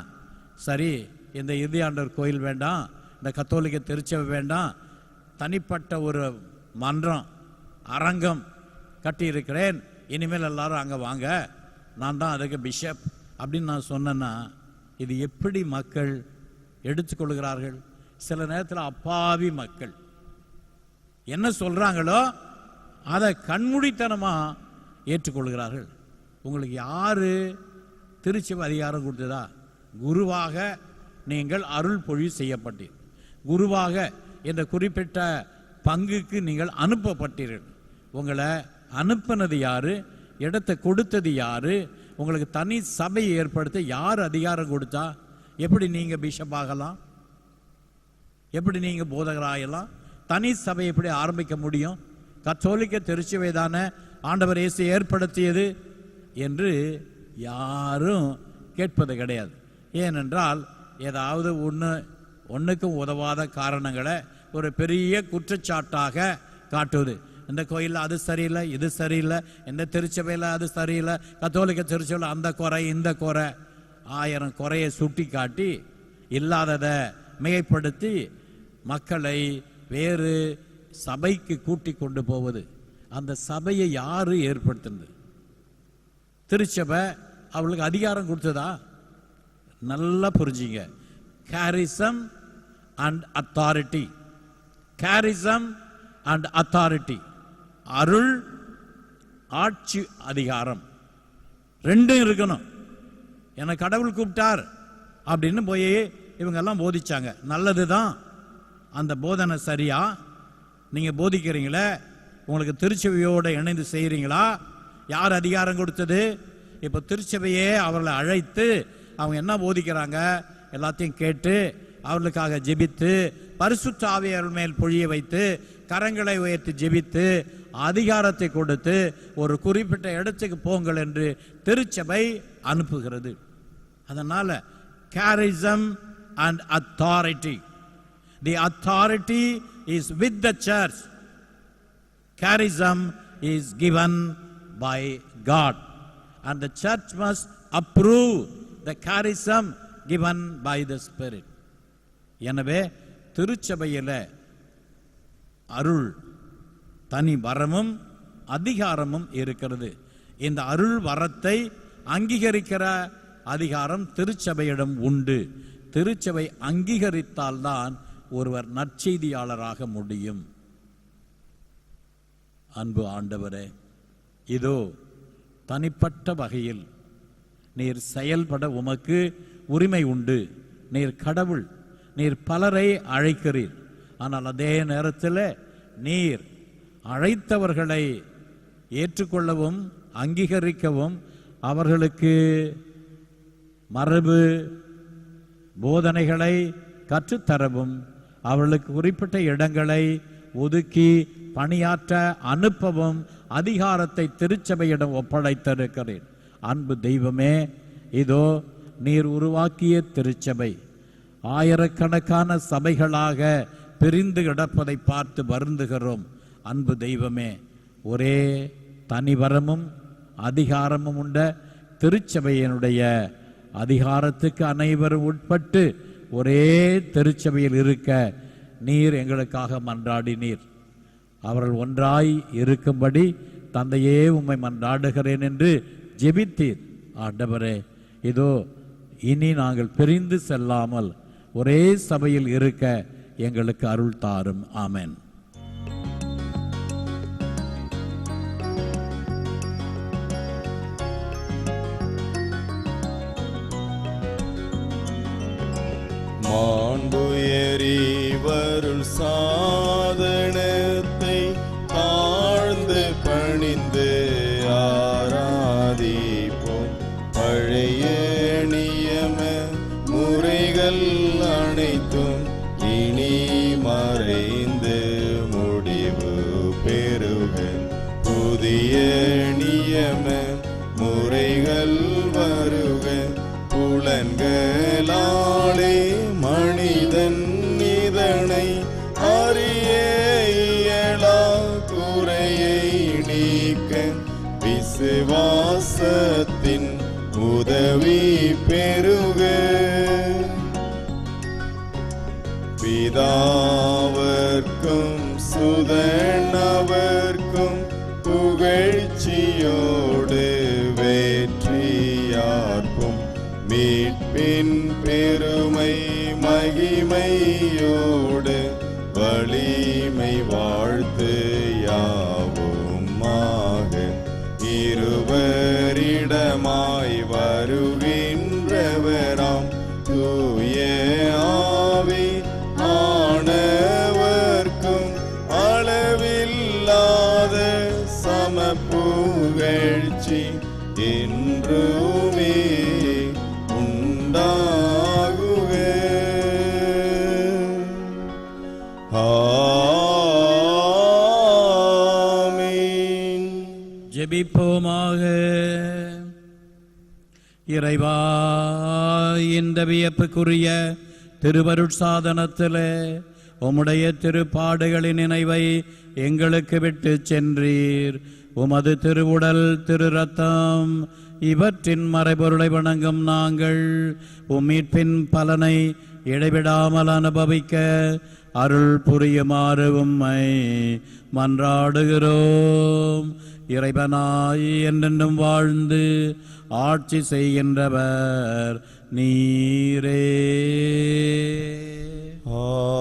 சரி, இந்த இறுதியாண்டவர் கோயில் வேண்டாம், இந்த கத்தோலிக்க திருச்சபை வேண்டாம், தனிப்பட்ட ஒரு மன்றம் அரங்கம் கட்டி இருக்கிறேன், இனிமேல் எல்லாரும் அங்கே வாங்க, நான் தான் அதுக்கு பிஷப் அப்படின்னு நான் சொன்னேன்னா இது எப்படி மக்கள் எடுத்துக்கொள்கிறார்கள்? சில நேரத்தில் அப்பாவி மக்கள் என்ன சொல்றாங்களோ அதை கண்மூடித்தனமாக ஏற்றுக்கொள்கிறார்கள். உங்களுக்கு யாரு திருச்சபை அதிகாரம் கொடுத்ததா? குருவாக நீங்கள் அருள் பொழிவு செய்யப்பட்டீர்கள், குருவாக என்ற குறிப்பிட்ட பங்குக்கு நீங்கள் அனுப்பப்பட்டீர்கள். உங்களை அனுப்பினது யாரு? இடத்தை கொடுத்தது யாரு? உங்களுக்கு தனி சபையை ஏற்படுத்த யார் அதிகாரம் கொடுத்தா? எப்படி நீங்க பிஷப் ஆகலாம்? எப்படி நீங்க போதகராகலாம்? தனி சபை எப்படி ஆரம்பிக்க முடியும்? கத்தோலிக்க திருச்சபை தானே ஆண்டவர் இயேசு ஏற்படுத்தியது என்று யாரும் கேட்பது கிடையாது. ஏனென்றால் ஏதாவது ஒன்றுக்கும் உதவாத காரணங்களை ஒரு பெரிய குற்றச்சாட்டாக காட்டுவது. இந்த கோயிலில் அது சரியில்லை, இது சரியில்லை, இந்த திருச்சபையில் அது சரியில்லை, கத்தோலிக்க திருச்சபையில் அந்த குறை இந்த குறை, 1000 குறையை சுட்டி காட்டி இல்லாததை மிகைப்படுத்தி மக்களை வேறு சபைக்கு கூட்டி கொண்டு போவது. அந்த சபையை யாரு ஏற்படுத்தினது? திருச்சபை அவளுக்கு அதிகாரம் கொடுத்ததா? நல்லா புரிஞ்சுங்க. கேரிசம் அண்ட் அத்தாரிட்டி, கேரிசம் அண்ட் அத்தாரிட்டி, அருள் ஆட்சி அதிகாரம் ரெண்டும் இருக்கணும். என்னை கடவுள் கூப்பிட்டார் அப்படின்னு போய் இவங்கெல்லாம் போதிச்சாங்க, நல்லதுதான். அந்த போதனை சரியா? நீங்க போதிக்கிறீங்களே, உங்களுக்கு திருச்சபையோடு இணைந்து செய்கிறீங்களா? யார் அதிகாரம் கொடுத்தது? இப்போ திருச்சபையே அவர்களை அழைத்து அவங்க என்ன போதிக்கிறாங்க எல்லாத்தையும் கேட்டு அவர்களுக்காக ஜெபித்து பரிசுத்த ஆவியார் மேல் பொழிய வைத்து கரங்களை உயர்த்தி ஜெபித்து அதிகாரத்தை கொடுத்து ஒரு குறிப்பிட்ட இடத்துக்கு போங்கள் என்று திருச்சபை அனுப்புகிறது. அதனால charism and authority, the authority is with the church, charism is given by God and the church must approve the charism given by the Spirit. எனவே திருச்சபையில் அருள் தனி வரமும் அதிகாரமும் இருக்கிறது. இந்த அருள் வரத்தை அங்கீகரிக்கிற அதிகாரம் திருச்சபையிடம் உண்டு. திருச்சபை அங்கீகரித்தால்தான் ஒருவர் நற்செய்தியாளராக முடியும். அன்பு ஆண்டவரே, இதோ தனிப்பட்ட வகையில் நீர் செயல்பட உமக்கு உரிமை உண்டு. நீர் கடவுள், நீர் பலரை அழைக்கிறீர். ஆனால் அதே நேரத்தில் நீர் அழைத்தவர்களை ஏற்றுக்கொள்ளவும் அங்கீகரிக்கவும் அவர்களுக்கு மரபு போதனைகளை கற்றுத்தரவும் அவர்களுக்கு குறிப்பிட்ட இடங்களை ஒதுக்கி பணியாற்ற அனுப்பவும் அதிகாரத்தை திருச்சபையிடம் ஒப்படைத்திருக்கிறேன். அன்பு தெய்வமே, இதோ நீர் உருவாக்கிய திருச்சபை ஆயிரக்கணக்கான சபைகளாக பிரிந்து கிடப்பதை பார்த்து வருந்துகிறோம். அன்பு தெய்வமே, ஒரே தனிவரமும் அதிகாரமும் உண்ட திருச்சபையினுடைய அதிகாரத்துக்கு அனைவரும் உட்பட்டு ஒரே திருச்சபையில் இருக்க நீர் எங்களுக்காக மன்றாடினீர். அவர்கள் ஒன்றாய் இருக்கும்படி தந்தையே உம்மை மன்றாடுகிறேன் என்று ஜெபித்தீர். ஆண்டவரே, இதோ இனி நாங்கள் பிரிந்து செல்லாமல் ஒரே சபையில் இருக்க எங்களுக்கு அருள் தாரும். ஆமென். மாண்புயரி வருள் சாதனத்தை தாழ்ந்து பணிந்து ஆராதிப்போம். பழைய நியம முறைகள் அனைத்தும் இனி மறைந்து முடிவு பெறுக. புதிய நியம முறைகள் வருக. புலன்களாலே மனிதன் இதனை அறிய இயலா குறையை நீக்க விசுவாசத்தின் உதவி பெருக பிதாவர்க்கும் சுதனவர்க்கும் புகழ்ச்சியோடு வெற்றியார்க்கும் மீட்பின் பெருமை மகிமையோடு வலிமை வாழ்த்து யாவுமாக இருவரிடமாய் வருகின்றவராம் தூய ஆவி ஆனவர்க்கும் அளவில்லாத சமப்புகழ்ச்சி என்றுமே உண்டாகுக. ஆமென். ஜெபிப்போமாக. இறைவா, இந்த வியப்புக்குரிய திருவருட்சாதனத்திலே உம்முடைய திருப்பாடுகளின் நினைவை எங்களுக்கு விட்டு சென்றீர். உமது திருவுடல் திரு ரத்தம் இவற்றின் மறைபொருளை வணங்கும் நாங்கள் உம்மீட்பின் பலனை இடைவிடாமல் அனுபவிக்க அருள் புரியுமாறு உம்மை மன்றாடுகிறோம். இறைவனாய் என்றென்றும் வாழ்ந்து ஆட்சி செய்கின்றவர் நீரே. ஆமென்.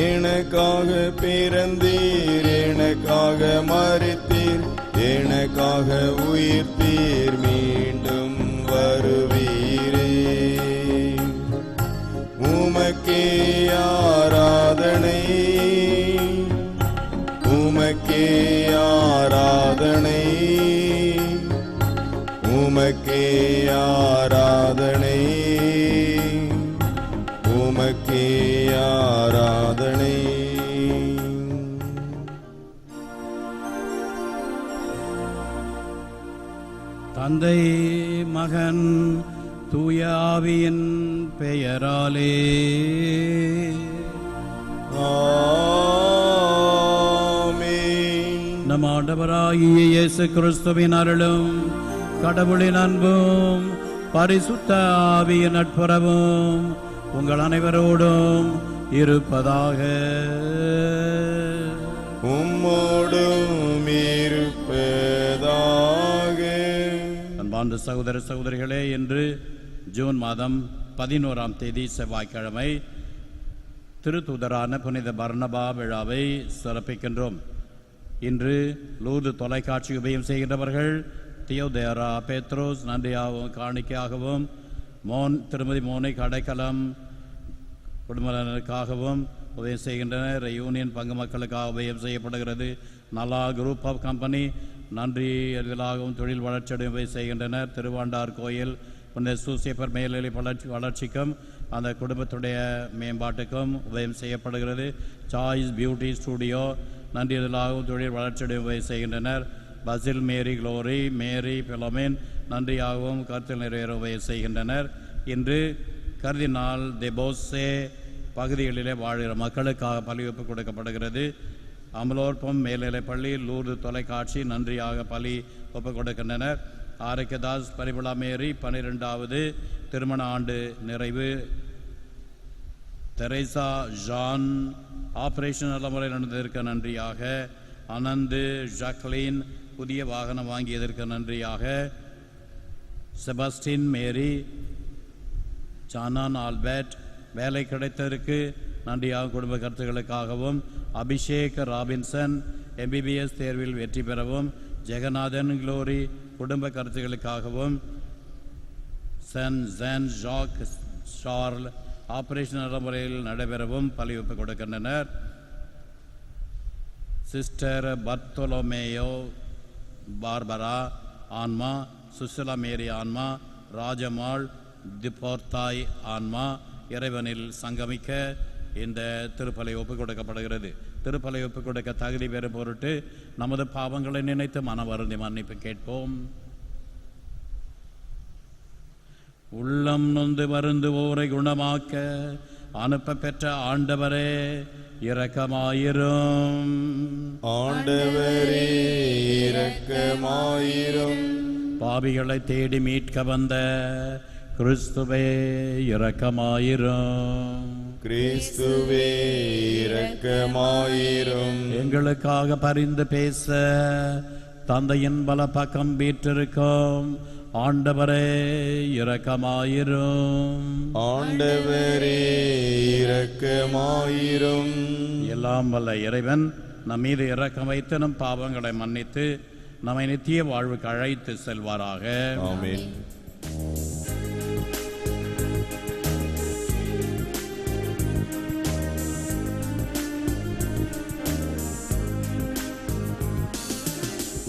எனக்காக பிறந்தீர், எனக்காக மரித்தீர், எனக்காக உயிர்த்தீர், மீண்டும் வருவீரே. உமக்கே ஆராதனை, உமக்கே ஆராதனை, உமக்கே ஆராதனை, உமக்கே ஆராதனை. தந்தை மகன் தூய ஆவியின் பெயராலே ஆமென். நம் ஆண்டவராகிய இயேசு கிறிஸ்துவின் அருளும் கடவுளின் அன்பும் பரிசுத்த ஆவியின் நட்புறவும் உங்கள் அனைவரோடும் இருப்பதாக. உம்மோடும் இருப்பதாக. அன்பார்ந்த சகோதர சகோதரிகளே, இன்று ஜூன் மாதம் 11ஆம் தேதி செவ்வாய்க்கிழமை திருத்தூதரான புனித பர்னபா விழாவை சிறப்பிக்கின்றோம். இன்று லூர்து தொலைக்காட்சி உபயம் செய்கின்றவர்கள் தியோதேரா பேத்ரோஸ் நன்றியாகவும் காணிக்கையாகவும், திருமதி மோனிக் அடைக்கலம் குடும்பத்தினருக்காகவும் உதவி செய்கின்றனர். யூனியன் பங்கு மக்களுக்காக உபயம் செய்யப்படுகிறது. நலா குரூப் ஆஃப் கம்பெனி நன்றி எதிராகவும் தொழில் வளர்ச்சியுடன் உதவி செய்கின்றனர். திருவாண்டார் கோயில் புனித சூசேப்பர் மேல்நிலை வளர்ச்சிக்கும் அந்த குடும்பத்துடைய மேம்பாட்டுக்கும் உதயம் செய்யப்படுகிறது. சாய்ஸ் பியூட்டி ஸ்டூடியோ நன்றி எதிராகவும் தொழில் வளர்ச்சியுடன் உதவி செய்கின்றனர். பசில் மேரி குளோரி மேரி பிலோமின் நன்றியாகவும் கருத்தில் நிறைவேற உதவி செய்கின்றனர். இன்று கர்தினால் தெபோசே பகுதிகளிலே வாழ்கிற மக்களுக்காக பலிவெப்பு கொடுக்கப்படுகிறது. அமலோற்பம் மேல்நிலைப்பள்ளி லூர்து தொலைக்காட்சி நன்றியாக பலி ஒப்பு கொடுக்கின்றனர். ஆரோக்கியதாஸ் பரிபுலா மேரி 12வது திருமண ஆண்டு நிறைவு. தெரேசா ஜான் ஆபரேஷன் நல்ல முறை நடந்ததற்கு நன்றியாக. அனந்து ஜாக்லின் புதிய வாகனம் வாங்கியதற்கு நன்றியாக. செபாஸ்டின் மேரி சானான் ஆல்பர்ட் வேலை கிடைத்ததற்கு நன்றியாக குடும்ப கருத்துக்களுக்காகவும். அபிஷேக் ராபின்சன் எம்பிபிஎஸ் தேர்வில் வெற்றி பெறவும், ஜெகநாதன் குளோரி குடும்ப கருத்துகளுக்காகவும், சென் ஜாக் ஷார்ல் ஆபரேஷன் நடைமுறையில் நடைபெறவும் பலியொப்பு கொடுக்கின்றனர். சிஸ்டர் பர்த்தோலோமேயோ பார்பரா ஆன்மா, சுசிலா மேரி ஆன்மா, ராஜமாள் திபோர்த்தாய் ஆன்மா இறைவனில் சங்கமிக்க இந்த திருப்பலி ஒப்புக் கொடுக்கப்படுகிறது. திருப்பலி ஒப்புக் கொடுக்க தகுதி பெறும் பொருட்டு நமது பாவங்களை நினைத்து மனவருந்தி மன்னிப்பு கேட்போம். உள்ளம் நொந்து வருந்துவோரை குணமாக்க அனுப்ப பெற்ற ஆண்டவரே இரக்கமாயிரும். ஆண்டவரே இரக்கமாயிரும். பாவிகளை தேடி மீட்க வந்த கிறிஸ்துவே இரக்கமாயிரும். கிறிஸ்துவே இரக்கமாயிரும். எங்களுக்காக பரிந்து பேச தந்தையின் பல பக்கம் வீற்றிருக்கும் ஆண்டவரே இரக்கமாயிரும். ஆண்டவரே இரக்கமாயிரும். எல்லாம் வல்ல இறைவன் நம் மீது இரக்கம் வைத்து நம் பாவங்களை மன்னித்து நம்மை நித்திய வாழ்வுக்கு அழைத்து செல்வாராக. ஆமென்.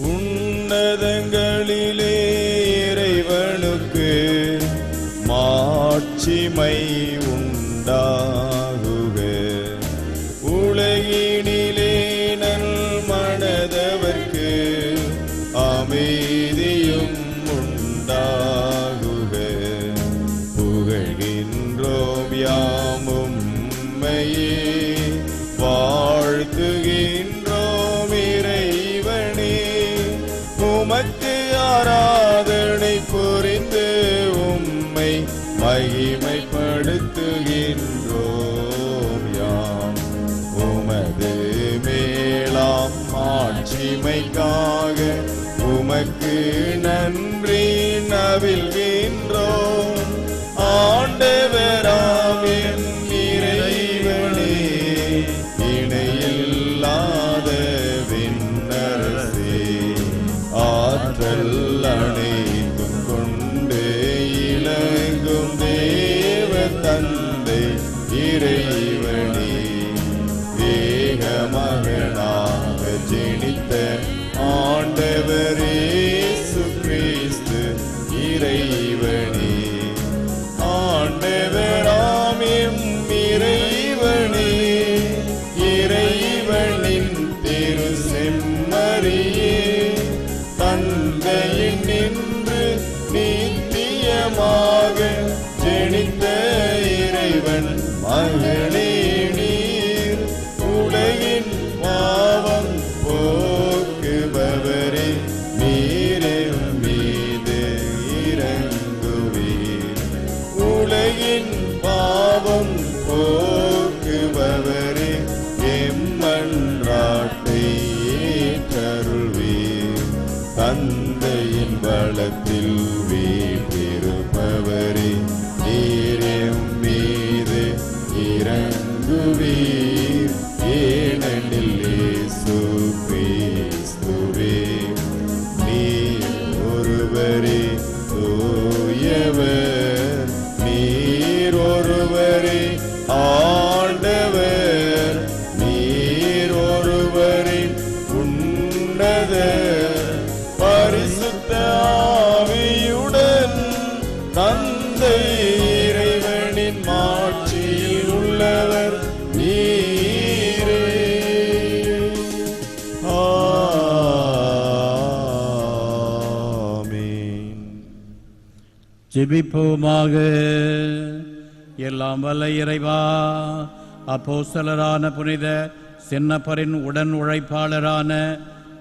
உன்னதங்களிலே இறைவனுக்கு மாட்சிமை உண்டாகுக. உலகினிலே நல் மனதவர்க்கு அமைதியும் உண்டாகுக. புகழ்கின்றோம் யாமும் உம்மையே, வாழ்த்துகின்றோம் இறைவனே. உமக்கு ஆராதனை புரிந்து உம்மை மகிமைப்படுத்துகின்றோம் யாம். உமது மேலாம் ஆட்சிமைக்காக உமக்கு நன்றி நவில்கின்றோம். ஆண்டவராம் என் இறைவனே, இணையில்லாத விண்ணரசே, ஆற்றல் அனைத்தும் கொண்டு இலங்கும் தேவ தந்தை இறைவனே, ஏகமகனாக ஜெனித்த ஆண்டவர் இயேசு கிறிஸ்து இறைவனே. ஆண்டவராம் எம் இறைவனே, இறைவனின் திரு செம்மறியே, தந்தையின் நின்று நித்தியமாக ஜெனித்த இறைவன் மகனே நீர். உலகின் பாவம் போக்குபவரே, நீரின் மீது இறங்குவீர். உலகின் பாவம் போக்குபவரே, எம்மன்றாட்டை ஏற்றருள்வீர். தந்தையின் வளத்தில் வீற்றிருப்பவரே, நீரின் மீது இறங்குவீர். ஏனெனில் இயேசு கிறிஸ்துவே, நீர் ஒருவரே தூயவர், நீர் ஒருவரே ஆண்டவர், நீர் ஒருவரே உன்னத பரிசுத்த ஆவியுடன் தந்தை இறைவனின் மாட்சியில் உள்ளவர் நீரே. ஆமென். ஜெபிப்போமாக. எல்லாம் வல்ல இறைவா, அப்போஸ்தலரான புனித சின்னப்பரின் உடன் உழைப்பாளரான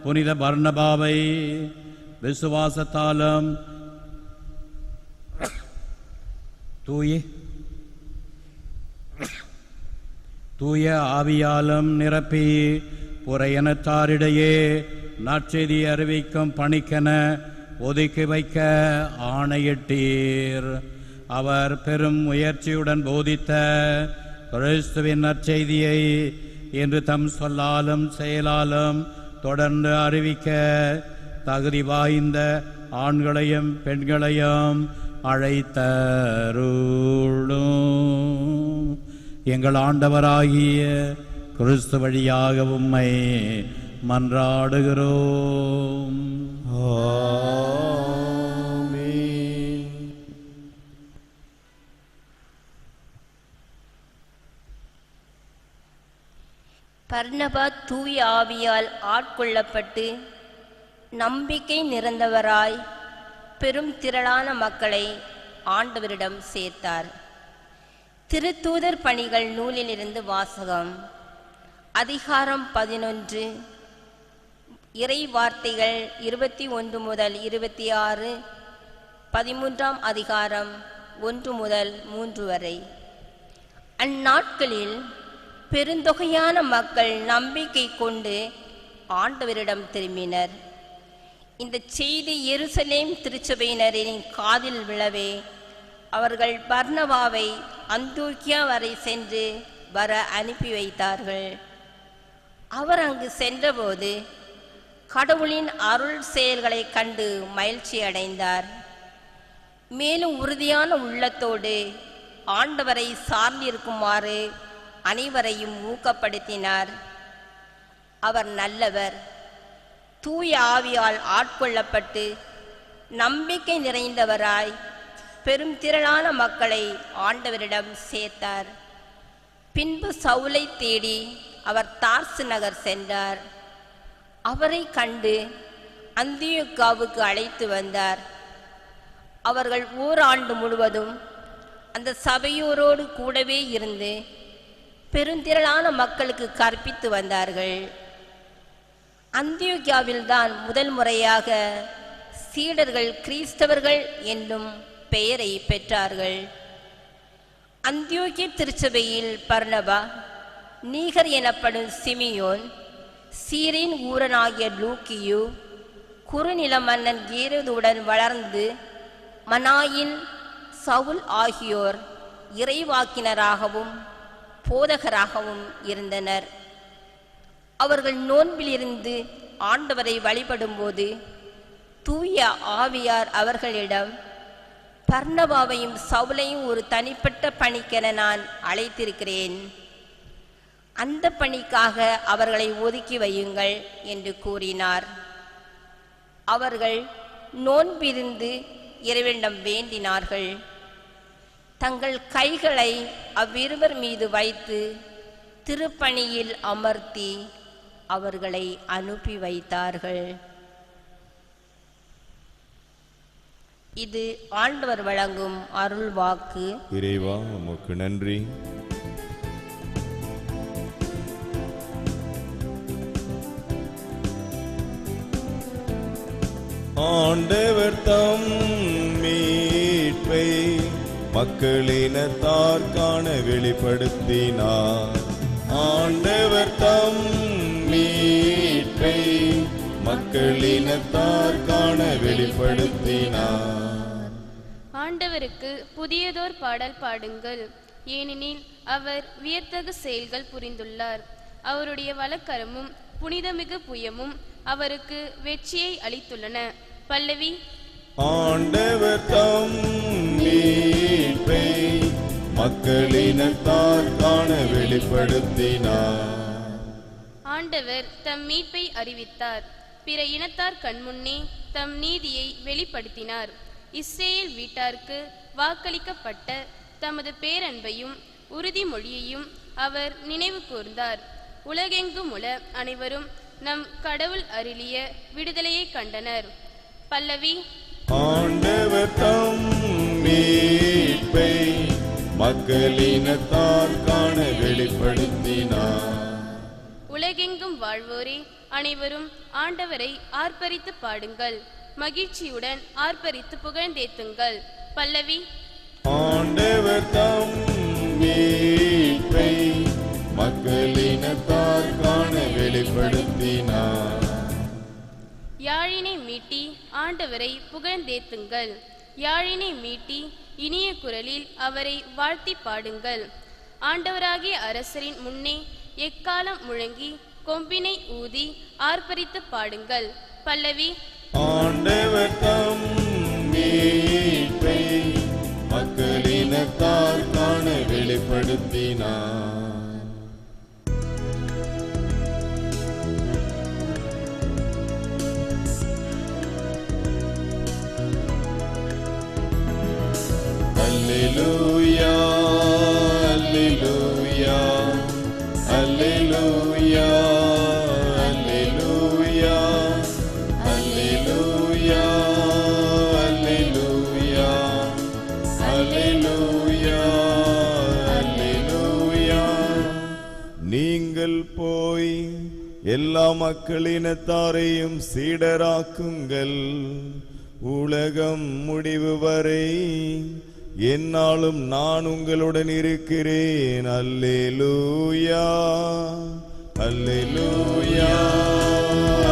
புனித பர்னபாவை விசுவாசத்தாலும் தூய ஆவியாலும் நிரப்பி புறையனத்தாரிடையே நற்செய்தி அறிவிக்கும் பணிக்கென ஒதுக்கி வைக்க ஆணையிட்டீர். அவர் பெரும் முயற்சியுடன் போதித்த கிறிஸ்துவின் நற்செய்தியை இன்று தம் சொல்லாலும் செயலாலும் தொடர்ந்து அறிவிக்க தகுதி வாய்ந்த ஆண்களையும் பெண்களையும் அழைத்தருளும். எங்கள் ஆண்டவராகிய கிறிஸ்து வழியாக உம்மை மன்றாடுகிறோம். ஆமென். பர்னபா தூய ஆவியால் ஆட்கொள்ளப்பட்டு நம்பிக்கை நிறைந்தவராய் பெரும் திரளான மக்களை ஆண்டவரிடம் சேர்த்தார். திருத்தூதர் பணிகள் நூலிலிருந்து வாசகம். அதிகாரம் 11, இறை வார்த்தைகள் 21 முதல் 26, 13ஆம் அதிகாரம் 1 முதல் 3 வரை. அந்நாட்களில் பெருந்தொகையான மக்கள் நம்பிக்கை கொண்டு ஆண்டவரிடம் திரும்பினர். இந்த செய்தி எருசலேம் திருச்சபையினரின் காதில் விழவே அவர்கள் பர்னபாவை அந்தோக்கியா வரை சென்று வர அனுப்பி வைத்தார்கள். அவர் அங்கு சென்றபோது கடவுளின் அருள் செயல்களை கண்டு மகிழ்ச்சி அடைந்தார். மேலும் உறுதியான உள்ளத்தோடு ஆண்டவரை சார்ந்திருக்குமாறு அனைவரையும் ஊக்கப்படுத்தினார். அவர் நல்லவர், தூய ஆவியால் ஆட்கொள்ளப்பட்டு நம்பிக்கை நிறைந்தவராய் பெரும் திரளான மக்களை ஆண்டவரிடம் சேர்த்தார். பின்பு சவுலை தேடி அவர் தார்சு நகர் சென்றார். அவரை கண்டு அந்தியோக்காவுக்கு அழைத்து வந்தார். அவர்கள் ஓராண்டு முழுவதும் அந்த சபையோரோடு கூடவே இருந்து பெருந்திரளான மக்களுக்கு கற்பித்து வந்தார்கள். அந்தியோக்கியாவில்தான் முதல் முறையாக சீடர்கள் கிறிஸ்தவர்கள் என்னும் பெயரை பெற்றார்கள். அந்தியோக்கிய திருச்சபையில் பர்னபா, நீகர் எனப்படும் சிமியோன், சீரின் ஊரனாகிய லூக்கியு, குறுநில மன்னன் ஏரோதுடன் வளர்ந்து மனாயின், சவுல் ஆகியோர் இறைவாக்கினராகவும் போதகராகவும் இருந்தனர். அவர்கள் நோன்பிலிருந்து ஆண்டவரை வழிபடும்போது தூய ஆவியார் அவர்களிடம், பர்னபாவையும் சவுலையும் ஒரு தனிப்பட்ட பணிக்கென நான் அழைத்திருக்கிறேன், அந்த பணிக்காக அவர்களை ஒதுக்கி வையுங்கள் என்று கூறினார். அவர்கள் நோன்பிருந்து இறைவனிடம் வேண்டினார்கள். தங்கள் கைகளை அவ்விருவர் மீது வைத்து திருப்பணியில் அமர்த்தி அவர்களை அனுப்பி வைத்தார்கள். இது ஆண்டவர் வழங்கும் அருள் வாக்கு. இறைவா உமக்கு நன்றி. ஆண்டவர் தம் மீட்பை மக்களினத்தார் காண வெளிப்படுத்தினார். ஆண்டவர் தம் மீட்பை மக்களினத்தார் காண வெளிப்படுத்தினார். ஆண்டவருக்கு புதியதோர் பாடல் பாடுங்கள், ஏனெனில் அவர் வியத்தகு செயல்கள் புரிந்துள்ளார். அவருடைய வலக்கரமும் புனிதமிகு புயமும் அவருக்கு வெற்றியை அளித்துள்ளன. பல்லவி. ஆண்டவர் தம் மீட்பை மக்களினத்தார் காண வெளிப்படுத்தினார். ஆண்டவர் தம் மீட்பை அறிவித்தார். பிற இனத்தார் கண்முன்னே தம் நீதியை வெளிப்படுத்தினார். இஸ்ரேல் வீட்டாருக்கு வாக்களிக்கப்பட்ட தமது பேரன்பையும் உறுதிமொழியையும் அவர் நினைவு கூர்ந்தார். உலகெங்கும் உள்ள அனைவரும் நம் கடவுள் அருளிய விடுதலையை கண்டனர். பல்லவி. ஆண்டவர் தம் மீட்பை மக்களினத்தார் காண வெளிப்படுத்தினார். உலகெங்கும் வாழ்வோரே அனைவரும் ஆண்டவரை ஆர்ப்பரித்து பாடுங்கள், மகிழ்ச்சியுடன் ஆர்ப்பரித்து புகழ்ந்தேத்துங்கள். பல்லவி. ஆண்டவர் தம் மீட்பை மக்களினத்தார் காண வெளிப்படுத்தினார். யாழினை மீட்டி ஆண்டவரை புகழ்ந்தேத்துங்கள். யாழினை மீட்டி இனிய குரலில் அவரை வாழ்த்தி பாடுங்கள். ஆண்டவராகிய அரசரின் முன்னே எக்காலம் முழங்கி கொம்பினை ஊதி ஆர்ப்பரித்து பாடுங்கள். பல்லவி. ஆண்டவர் தம் மீட்பை மக்களினத்தார் காண வெளிப்படுத்தினார். அல்லேலூயா அல்லேலூயா அல்லேலூயா அல்லேலூயா அல்லேலூயா அல்லேலூயா அல்லேலூயா அல்லேலூயா. நீங்கள் போய் எல்லா மக்களினத்தாரையும் சீடராக்குங்கள். உலகம் முடிவு வரை என்னாலும் நான் உங்களுடன் இருக்கிறேன். அல்லேலூயா அல்லேலூயா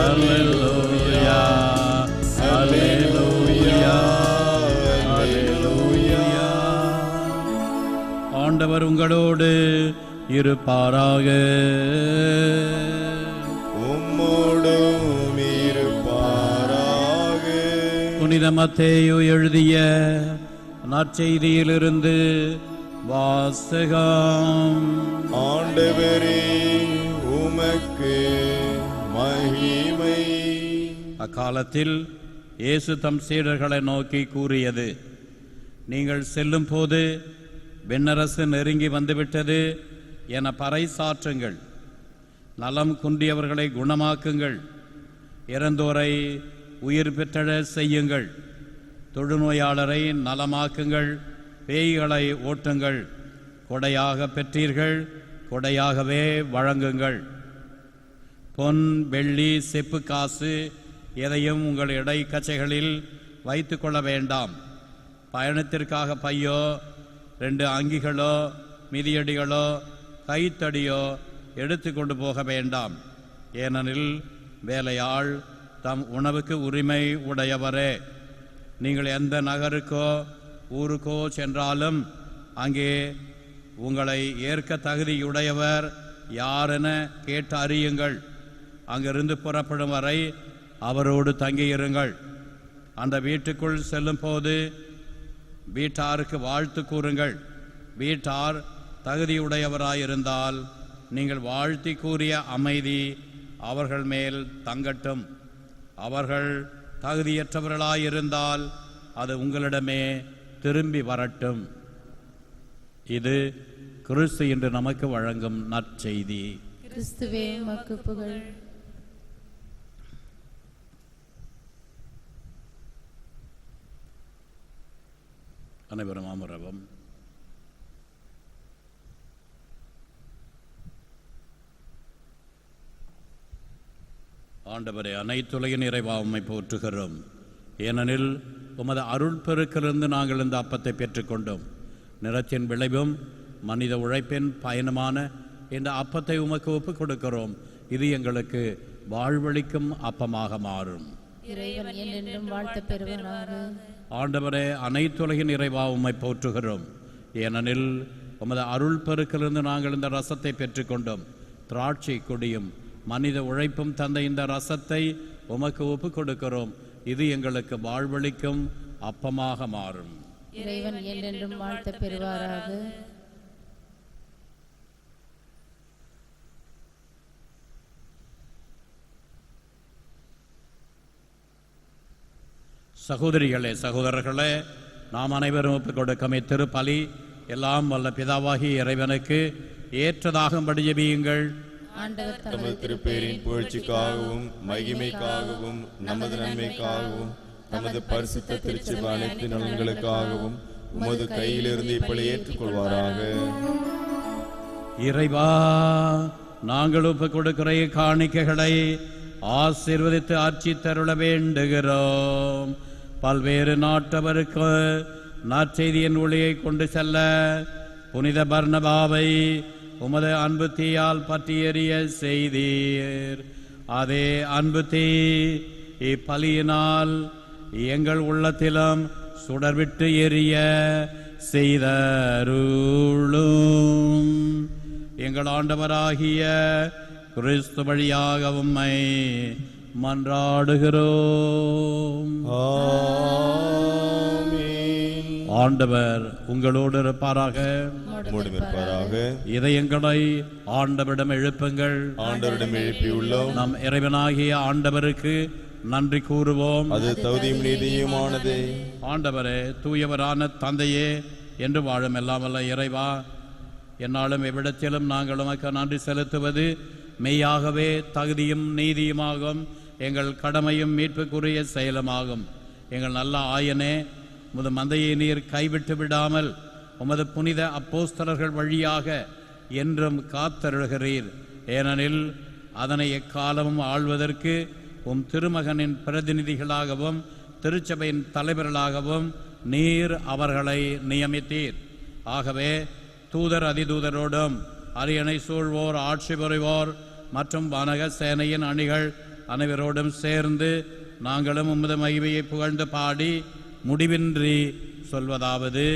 அல்லேலூயா அல்லேலூயா அல்லேலூயா. ஆண்டவர் உங்களோடு இருப்பாராக. உம்மோடும் இருப்பாராக. புனித மத்தேயு எழுதிய நற்செய்தியிலிருந்து வாசகம். ஆண்டவரே உமக்கு மகிமை. அக்காலத்தில் இயேசு தம் சீடர்களை நோக்கி கூறியது, நீங்கள் செல்லும் போது விண்ணரசு நெருங்கி வந்துவிட்டது என பறைசாற்றுங்கள். நலம் குன்றியவர்களை குணமாக்குங்கள். இறந்தோரை உயிர் பெற்றழ செய்யுங்கள். தொழுநோயாளரை நலமாக்குங்கள். பேய்களை ஓட்டுங்கள். கொடையாக பெற்றீர்கள், கொடையாகவே வழங்குங்கள். பொன் வெள்ளி செப்பு காசு எதையும் உங்கள் இடைக்கச்சைகளில் வைத்து கொள்ள வேண்டாம். பயணத்திற்காக பையோ 2 அங்கிகளோ மிதியடிகளோ கைத்தடியோ எடுத்து கொண்டு போக வேண்டாம். ஏனெனில் வேலையாள் தம் உணவுக்கு உரிமை உடையவரே. நீங்கள் எந்த நகருக்கோ ஊருக்கோ சென்றாலும் அங்கே உங்களை ஏற்க தகுதியுடையவர் யாரென கேட்டு அறியுங்கள். அங்கிருந்து புறப்படும் வரை அவரோடு தங்கியிருங்கள். அந்த வீட்டுக்குள் செல்லும் போது வீட்டாருக்கு வாழ்த்து கூறுங்கள். வீட்டார் தகுதியுடையவராயிருந்தால் நீங்கள் வாழ்த்தி கூறிய அமைதி அவர்கள் மேல் தங்கட்டும். அவர்கள் தகுதியற்றவர்களாயிருந்தால் அது உங்களிடமே திரும்பி வரட்டும். இது கிறிஸ்து என்று நமக்கு வழங்கும் நற்செய்தி. கிறிஸ்துவே உமக்கு புகழ். அனைவரும் அமரவும். ஆண்டவரே, அனைத்துலகின் இறைவா உம்மை போற்றுகிறோம். ஏனெனில் உமது அருள் பெருக்கிலிருந்து நாங்கள் இந்த அப்பத்தை பெற்றுக்கொண்டோம். நிறத்தின் விளைவும் மனித உழைப்பின் பயணமான இந்த அப்பத்தை உமக்கு ஒப்புக் கொடுக்கிறோம். இது எங்களுக்கு வாழ்வளிக்கும் அப்பமாக மாறும். இறைவன் என்றென்றும் வாழ்த்து பெறுவாராக. ஆண்டவரே, அனைத்துலகின் இறைவா உம்மை போற்றுகிறோம். ஏனெனில் உமது அருள் பெருக்கிலிருந்து நாங்கள் இந்த ரசத்தை பெற்றுக்கொண்டோம். திராட்சை கொடியும் மனித உழைப்பும் தந்த இந்த ரசத்தை உமக்கு ஒப்புக் கொடுக்கிறோம். இது எங்களுக்கு வாழ்வளிக்கும் அப்பமாக மாறும். இறைவன் என்றென்றும் வாழ்த்து பெறுவாராக. சகோதரிகளே, சகோதரர்களே, நாம் அனைவரும் ஒப்புக் கொடுக்கும் இத்திருப்பலி எல்லாம் வல்ல பிதாவாகிய இறைவனுக்கு ஏற்றதாகும்படி ஜெபியுங்கள். நமது திருப்பேரின் புகழ்ச்சிக்காகவும் மகிமைக்காகவும் நமது நன்மைக்காகவும் நமது பரிசுத்த திருச்சபை அனைத்து நலன்களுக்காகவும் உமது கையிலிருந்து இப்படி ஏற்றுக்கொள்வாராக. இறைவா, நாங்கள் ஒப்புக் கொடுக்கிற காணிக்கைகளை ஆசீர்வதித்து அர்ச்சித்தருள வேண்டுகிறோம். பல்வேறு நாட்டவருக்கு நற்செய்தியின் ஒளியை கொண்டு செல்ல புனித பர்னபாவை உமது அன்பு தீயால் பற்றி எறிய செய்தீர். அதே அன்பு தீ இப்பலியினால் எங்கள் உள்ளத்திலும் சுடர்விட்டு எரிய செய்தருளும். எங்கள் ஆண்டவராகிய கிறிஸ்து வழியாக உம்மை மன்றாடுகிறோம். ஆமென். ஆண்டவர் உங்களோடு இருப்பாராக. உம்மோடும் இருப்பாராக. இதயங்களை ஆண்டவரிடம் எழுப்புங்கள். ஆண்டவரிடம் எழுப்பியுள்ளோம். நம் இறைவனாகிய ஆண்டவருக்கு நன்றி கூறுவோம். அது தகுதியும் நீதியுமானதே. ஆண்டவரே, தூயவரான தந்தையே, என்று வாழும் எல்லாம் வல்ல இறைவா, என்னாலும் எவ்விடத்திலும் நாங்கள் உமக்கு நன்றி செலுத்துவது மெய்யாகவே தகுதியும் நீதியுமாகும். எங்கள் கடமையும் மீட்புக்குரிய செயலுமாகும். எங்கள் நல்ல ஆயனே, உமது மந்தையை நீர் கைவிட்டு விடாமல் உமது புனித அப்போஸ்தலர்கள் வழியாக என்றும் காத்தருள்கிறீர். ஏனெனில் அதனை எக்காலமும் ஆள்வதற்கு உம் திருமகனின் பிரதிநிதிகளாகவும் திருச்சபையின் தலைவர்களாகவும் நீர் அவர்களை நியமித்தீர். ஆகவே தூதர் அதிதூதரோடும் அரியணை சூழ்வோர், ஆட்சி புரிவோர் மற்றும் வானக சேனையின் அணிகள் அனைவரோடும் சேர்ந்து நாங்களும் உமது மகிமையை புகழ்ந்து பாடி முடிவின்றி சொல்வதாவது: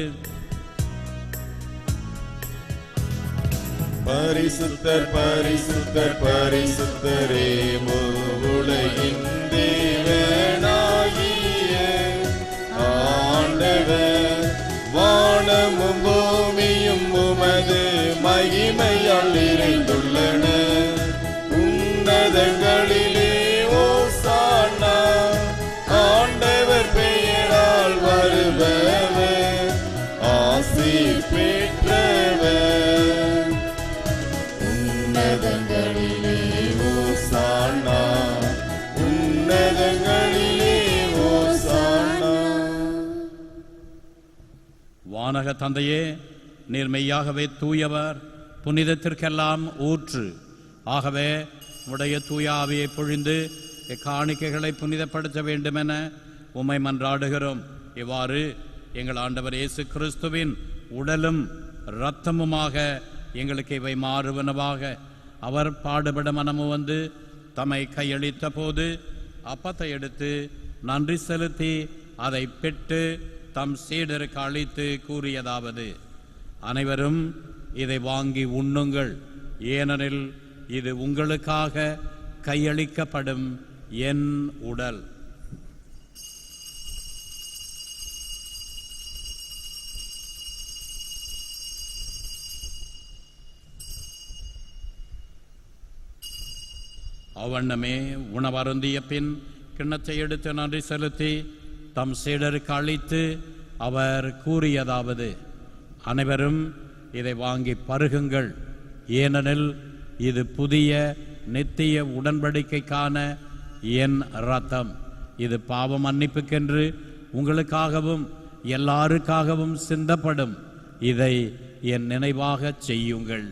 பரிசுத்தர் பரிசுத்தர் பரிசுத்தரே, உலகின் தேவனாகிய ஆண்டவர், வானமும் பூமியும் உமது மகிமையால் நிறைந்துள்ளன. உன்னதங்களிலே ஓசானா, ஆண்டவர் பெயரால் வருபவர் ஆசி பெற்றவர். உன்னதங்களிலே ஓசானா, உன்னதங்களிலே ஓசானா. வானக தந்தையே, நீர் மெய்யாகவே தூயவர், புனிதத்திற்கெல்லாம் ஊற்று. ஆகவே உடைய தூய ஆவியை பொழிந்து இக்காணிக்கைகளை புனிதப்படுத்த வேண்டுமென உம்மை மன்றாடுகிறோம். இவ்வாறு எங்கள் ஆண்டவர் இயேசு கிறிஸ்துவின் உடலும் இரத்தமுமாக எங்களுக்கு இவை மாறுவனவாக. அவர் பாடுபட மனமு வந்து தம்மை கையளித்த போது அப்பத்தை எடுத்து நன்றி செலுத்தி அதை பெற்று தம் சீடருக்கு அளித்து கூறியதாவது: அனைவரும் இதை வாங்கி உண்ணுங்கள், ஏனெனில் இது உங்களுக்காக கையளிக்கப்படும் என் உடல். அவ்வண்ணமே உணவருந்திய பின் கிண்ணத்தை எடுத்து நன்றி செலுத்தி தம் சீடருக்கு அளித்து அவர் கூறியதாவது: அனைவரும் இதை வாங்கி பருகுங்கள், ஏனெனில் இது புதிய நித்திய உடன்படிக்கைக்கான என் இரத்தம். இது பாவ மன்னிப்புக்கென்று உங்களுக்காகவும் எல்லாருக்காகவும் சிந்தப்படும். இதை என் நினைவாக செய்யுங்கள்.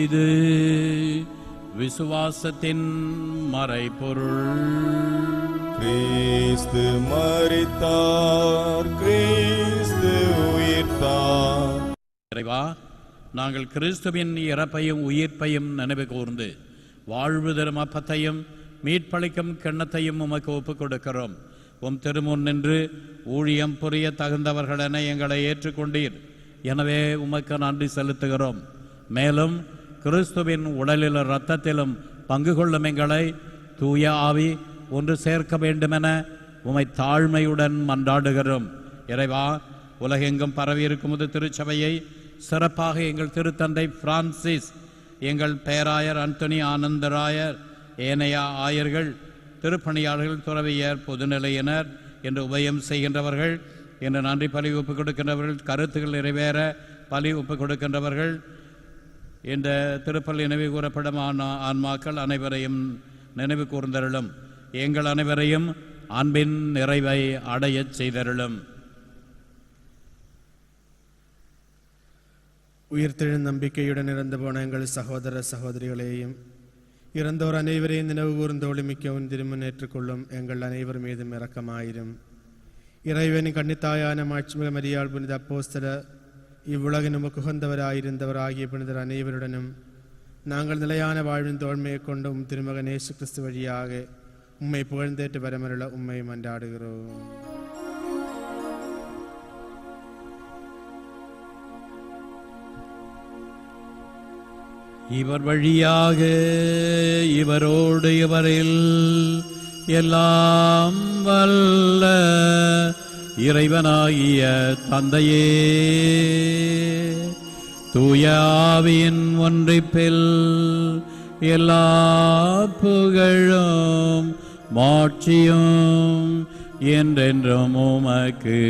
இது விசுவாசத்தின் மறைபொருள். கிறிஸ்து மரித்தார், கிறிஸ்து உயிர்த்தார். இறைவா, நாங்கள் கிறிஸ்துவின் இறப்பையும் உயிர்ப்பையும் நினைவு கூர்ந்து வாழ்வு தரும் அப்பத்தையும் மீட்பளிக்கும் கிண்ணத்தையும் உமக்கு ஒப்புக் கொடுக்கிறோம். உம் திருமுன் நின்று ஊழியம் புரிய தகுந்தவர்களென எங்களை ஏற்றுக்கொண்டீர். எனவே உமக்கு நன்றி செலுத்துகிறோம். மேலும் கிறிஸ்துவின் உடலிலும் இரத்தத்திலும் பங்கு கொள்ளும் எங்களை தூய ஆவி ஒன்று சேர்க்க வேண்டுமென உமை தாழ்மையுடன் மன்றாடுகிறோம். இறைவா, உலகெங்கும் பரவியிருக்கும் திருச்சபையை சிறப்பாக எங்கள் திருத்தந்தை பிரான்சிஸ், எங்கள் பேராயர் அந்தோனி ஆனந்தராயர், ஏனைய ஆயர்கள், திருப்பணியாளர்கள், துறவியர், பொதுநிலையினர் என்று உபயம் செய்கின்றவர்கள், என்று நன்றி பலி ஒப்புக் கொடுக்கின்றவர்கள், கருத்துக்கள் நிறைவேற பலி ஒப்புக் கொடுக்கின்றவர்கள், இந்த திருப்பலி நினைவு கூறப்படும் ஆன்மாக்கள் அனைவரையும் நினைவு கூர்ந்தருளும். எங்கள் அனைவரையும் அன்பின் நிறைவை அடையச் செய்தருளும். உயிர்த்தெழும் நம்பிக்கையுடன் இறந்து போன எங்கள் சகோதர சகோதரிகளையும் இறந்தோர் அனைவரையும் நினைவு கூர்ந்தோடு மிக்கவும் திருமணம் ஏற்றுக்கொள்ளும் எங்கள் அனைவர் மீதும் இரக்கமாயிரும். இறைவனின் கன்னித்தாயான மாட்சிமிகு மரியாள் புனித அப்போஸ்தலர், இவ்வுலகின் உமக்கு உகந்தவராயிருந்தவர் ஆகிய புனிதர் அனைவருடனும் நாங்கள் நிலையான வாழ்வின் தோழ்மையை கொண்டும் திருமகன் இயேசு கிறிஸ்து வழியாக உம்மை புகழ்ந்தேற்று வரமருள உம்மை மன்றாடுகிறோம். இவர் வழியாக இவரோடு இவரில் எல்லாம் வல்ல இறைவனாகிய தந்தையே, தூய ஆவியின் ஒன்றிப்பில் எல்லா புகழும் மாட்சியும் என்றென்றும் உமக்கு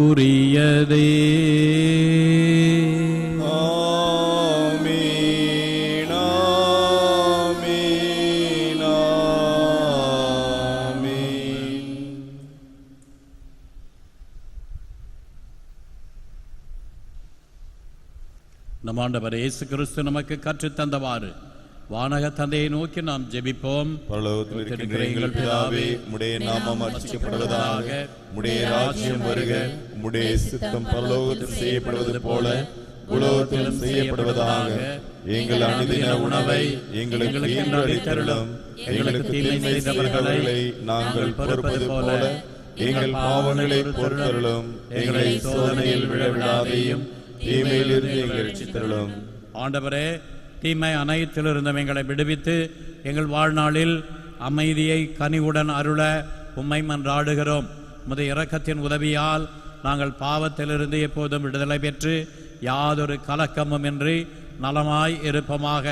உரியதே. ஆமென், ஆமென், ஆமென். நம் ஆண்டவர் இயேசு கிறிஸ்து நமக்கு கற்றுத் தந்தவாறு வானக தந்தையை நோக்கி நாம் ஜெபிப்போம். பரலோகத்தில் இருக்கின்ற எங்கள் பிதாவே, உம்முடைய நாமம் அர்ச்சிக்கப்படுவதாக, உம்முடைய ராஜ்யம் வருக, உம்முடைய சித்தம் பரலோகத்தில் செய்யப்படுவது போல உலகத்திலும் செய்யப்படுவதாக. எங்கள் அனுதின உணவை எங்களுக்கு இன்று அளித்தருளும். எங்களுக்கு தீமை செய்தவர்களை நாங்கள் பொறுப்பது போல எங்கள் பாவங்களை பொறுத்தருளும். எங்களை சோதனையில் விழவிடாதையும் தீமையிலிருந்து எங்களை ரட்சித்தருளும். ஆண்டவரே, தீமை அனைத்திலிருந்தும் எங்களை விடுவித்து எங்கள் வாழ்நாளில் அமைதியை கனிவுடன் அருள உம்மை மன்றாடுகிறோம். உமது இரக்கத்தின் உதவியால் நாங்கள் பாவத்திலிருந்து எப்போதும் விடுதலை பெற்று யாதொரு கலக்கமும் இன்றி நலமாய் இருப்போமாக.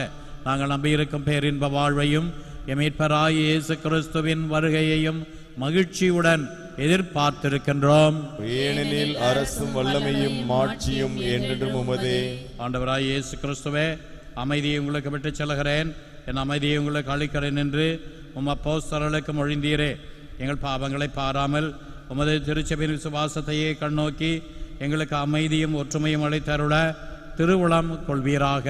நாங்கள் நம்பியிருக்கும் பேரின்ப வாழ்வையும் எமீட்பராய் இயேசு கிறிஸ்துவின் வருகையையும் மகிழ்ச்சியுடன் எதிர்பார்த்திருக்கின்றோம். ஏனெனில் அரசும் வல்லமையும் மாட்சியும் என்றென்றும் உமதே. ஆண்டவராய் இயேசு கிறிஸ்துவே, அமைதியை உங்களுக்கு விட்டு செல்கிறேன், என் அமைதியை உங்களுக்கு அளிக்கிறேன் என்று உம் அப்போஸ்தலர்களுக்கு மொழிந்தீரே. எங்கள் பாவங்களை பாராமல் உமது திருச்சபையின் விசுவாசத்தையே கண்ணோக்கி எங்களுக்கு அமைதியும் ஒற்றுமையும் அளித்தருள திருவுளம் கொள்வீராக.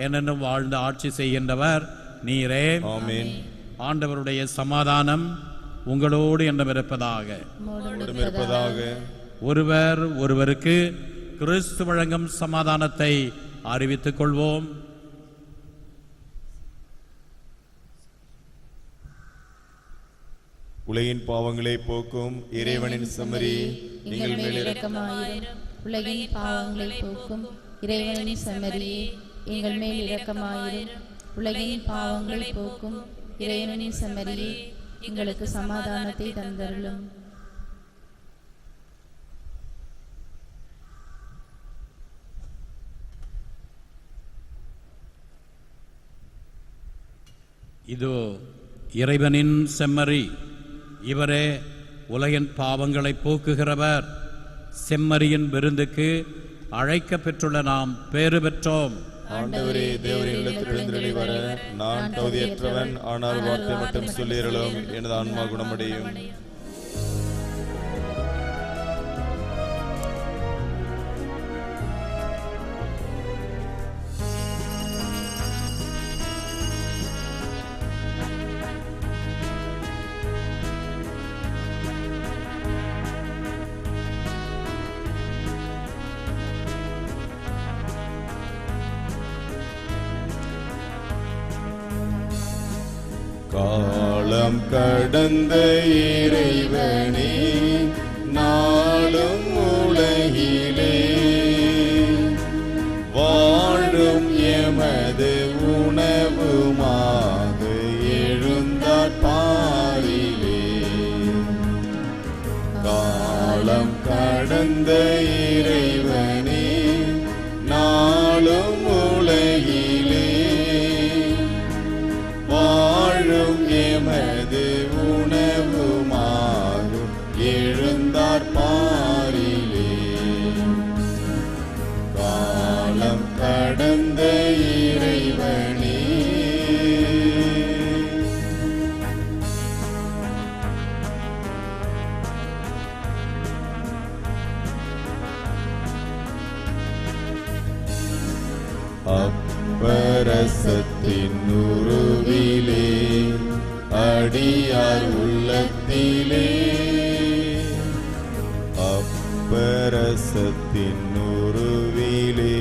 என்னென்னும் வாழ்ந்து ஆட்சி செய்கின்றவர் நீரே. ஆமென். ஆண்டவருடைய சமாதானம் உங்களோடு என்றும் இருப்பதாக. ஒருவர் ஒருவருக்கு கிறிஸ்து வழங்கும் சமாதானத்தை அறிவித்துக் கொள்வோம். உலகின் பாவங்களை போக்கும் இறைவனின் செம்மறி, எங்கள் மேல் இரக்கமாயிரும். உலகின் பாவங்களை போக்கும் இறைவனின் செம்மறியே, எங்கள் மேல் இரக்கமாயிரும். உலகின் பாவங்களை போக்கும் இறைவனின் செம்மறியே, எங்களுக்கு சமாதானத்தை தந்தருளும். இதோ இறைவனின் செம்மறி, இவரே உலகின் பாவங்களை போக்குகிறவர். செம்மறியின் விருந்துக்கு அழைக்க பெற்றுள்ள நாம் பேறு பெற்றோம். ஆண்டவரே, தேவரின் இல்லத்திலிருந்து வர நான் தகுதியற்றவன், ஆனால் வார்த்தை மட்டும் சொல்லியருளும், எனது ஆன்மா குணமடையும். காலம் கடந்த இறைவனே, நாளும் உலகிலே வாழும் எமது உணவுமாக எழுந்தார் பாரிலே. காலம் கடந்த இறைவனே, நாளும் உலகிலே வாழும் எமது உணவுமாக எழுந்தார் பாரிலே. காலம் கடந்த இறைவனே, அப்பரசத்தின் உருவிலே அடியார் உள்ளத்திலே, அப்பரசத்தின் உருவிலே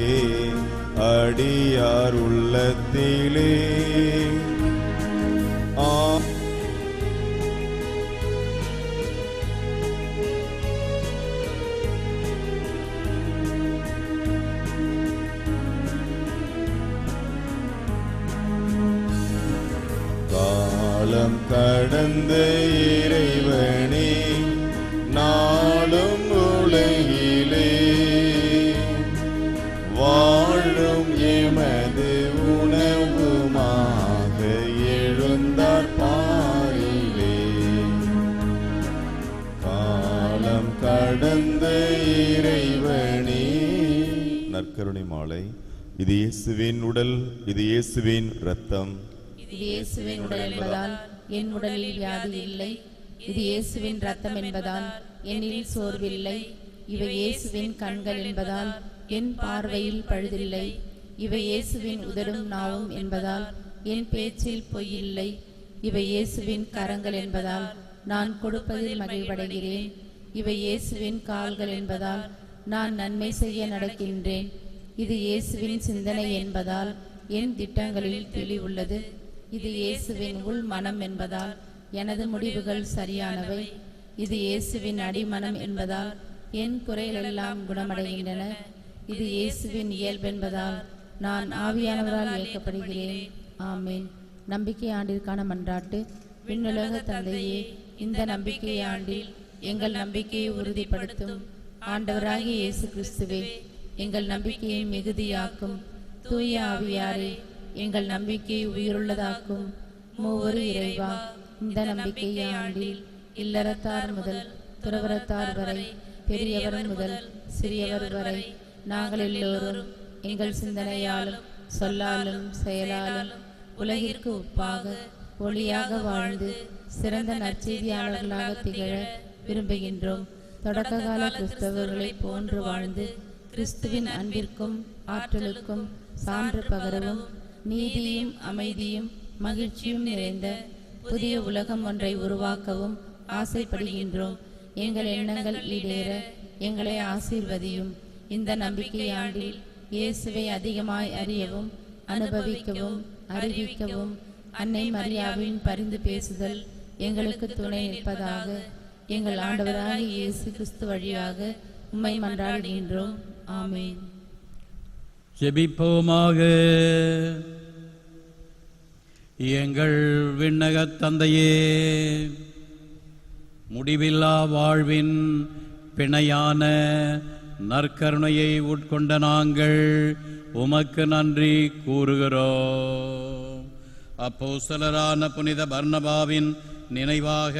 அடியார் உள்ள உள்ளத்திலே காலம் கடந்த இறைவனே, நாளும் உலகிலே வாழும் எமது உணவுமாக எழுந்தார் பாரிலே. காலம் கடந்த இறைவனே. நற்கருணை மாலை. இது இயேசுவின் உடல், இது இயேசுவின் இரத்தம். இது இயேசுவின் உடல் என்பதால் என் உடலில் வியாதி இல்லை. இது இயேசுவின் இரத்தம் என்பதால் என்னில் சோர்வில்லை. இவை இயேசுவின் கண்கள் என்பதால் என் பார்வையில் பழுதில்லை. இவை இயேசுவின் உதடும் நாவும் என்பதால் என் பேச்சில் பொய்யில்லை. இவை இயேசுவின் கரங்கள் என்பதால் நான் கொடுப்பதில் மகிழ்வடைகிறேன். இவை இயேசுவின் கால்கள் என்பதால் நான் நன்மை செய்ய நடக்கின்றேன். இது இயேசுவின் சிந்தனை என்பதால் என் திட்டங்களில் தெளிவுள்ளது. இது இயேசுவின் உள் மனம் என்பதால் எனது முடிவுகள் சரியானவை. இது இயேசுவின் அடிமனம் என்பதால் என் குறைகளெல்லாம் குணமடைகின்றன. இது இயேசுவின் இயல்பென்பதால் நான் ஆவியானவரால் இயக்கப்படுகிறேன். ஆமேன். நம்பிக்கை ஆண்டிற்கான மன்றாட்டு. விண்ணுலக தந்தையே, இந்த நம்பிக்கை ஆண்டில் எங்கள் நம்பிக்கையை உறுதிப்படுத்தும் ஆண்டவராகிய இயேசு கிறிஸ்துவே, எங்கள் நம்பிக்கையை மிகுதியாக்கும். தூய ஆவியாரே, எங்கள் நம்பிக்கையை உயிருள்ளதாக்கும். மூவரு இறைவா, இந்த நம்பிக்கை ஆண்டில் இல்லறத்தார் முதல் துறவரத்தார் வரை, பெரியவர் முதல் சிறியவர் வரை, நாங்கள் எல்லோரும் எங்கள் சிந்தனையாலும் சொல்லாலும் செயலாலும் உலகிற்கு உப்பாக ஒளியாக வாழ்ந்து சிறந்த நற்செய்தியாளர்களாக திகழ விரும்புகின்றோம். தொடக்க கால கிறிஸ்தவர்களை போன்று வாழ்ந்து கிறிஸ்துவின் அன்பிற்கும் ஆற்றலுக்கும் சான்று பகரவும், நீதியும் அமைதியும் மகிழ்ச்சியும் நிறைந்த புதிய உலகம் ஒன்றை உருவாக்கவும் ஆசைப்படுகின்றோம். எங்கள் எண்ணங்கள் ஈடேற எங்களை ஆசீர்வதியும். இந்த நம்பிக்கை ஆண்டில் இயேசுவை அதிகமாய் அறியவும் அனுபவிக்கவும் அறிவிக்கவும் அன்னை மரியாவின் பரிந்து பேசுதல் எங்களுக்கு துணை நிற்பதாக. எங்கள் ஆண்டவராகிய இயேசு கிறிஸ்து வழியாக உம்மை மன்றாடுகின்றோம். ஆமென். ஜெபிப்போமாக. எங்கள் விண்ணகத் தந்தையே, முடிவில்லா வாழ்வின் பிணையான நற்கருணையை உட்கொண்ட நாங்கள் உமக்கு நன்றி கூறுகிறோம். அப்போஸ்தலரான புனித பர்னபாவின் நினைவாக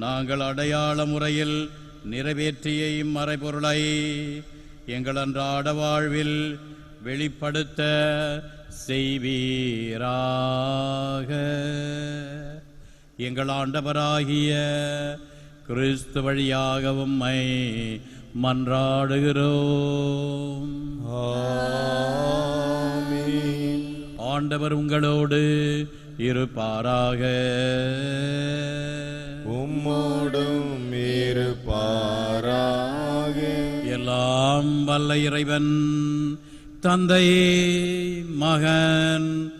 நாங்கள் அடையாள முறையில் நிறைவேற்றிய இம்மறைபொருளை எங்கள் அன்றாட வாழ்வில் வெளிப்படுத்த செய்வீராக. எங்கள் ஆண்டவராகிய கிறிஸ்து வழியாக உம்மை மன்றாடுகிறோம். ஆமென். ஆண்டவர் உங்களோடு இருப்பாராக. உம்மோடும் இருப்பாராக. எல்லாம் வல்ல இறைவன் தந்தை, மகன்,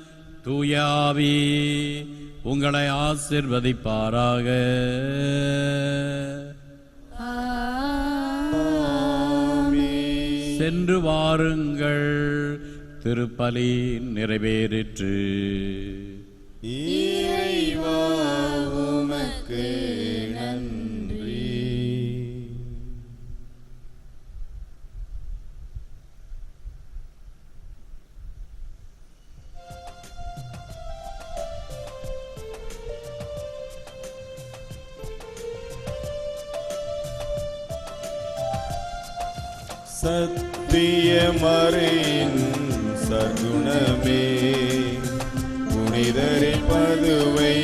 தூய ஆவி உங்களை ஆசீர்வதிப்பாராக. சென்று வாருங்கள், திருப்பலி நிறைவேறிற்று. இறைவா உமக்கு நன்றி. சத்தியமறையின் சர்க்குணமே, புனிதரின் பதுவை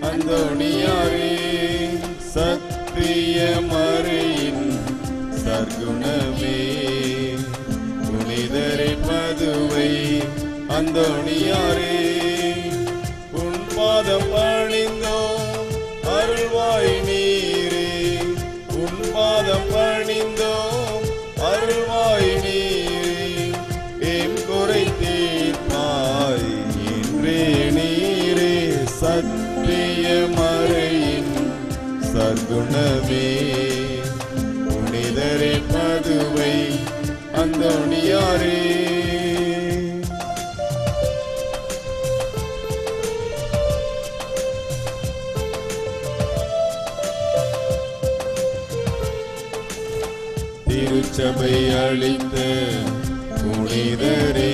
அந்தோணியாரே. சத்தியமறையின் சர்க்குணமே, புனிதரின் பதுவை அந்தோணியாரே. உன் பாதம் பணிந்தோம் அருள்வாய் நீரே. உன் பாதம் பணிந்தோம் அருள்வாய் நீரே. எம் குறை தீர்ப்ப சர்க்குணமே புனிதரே பதுவை அந்தோணியாரே திருச்சபை அளித்த புனிதரே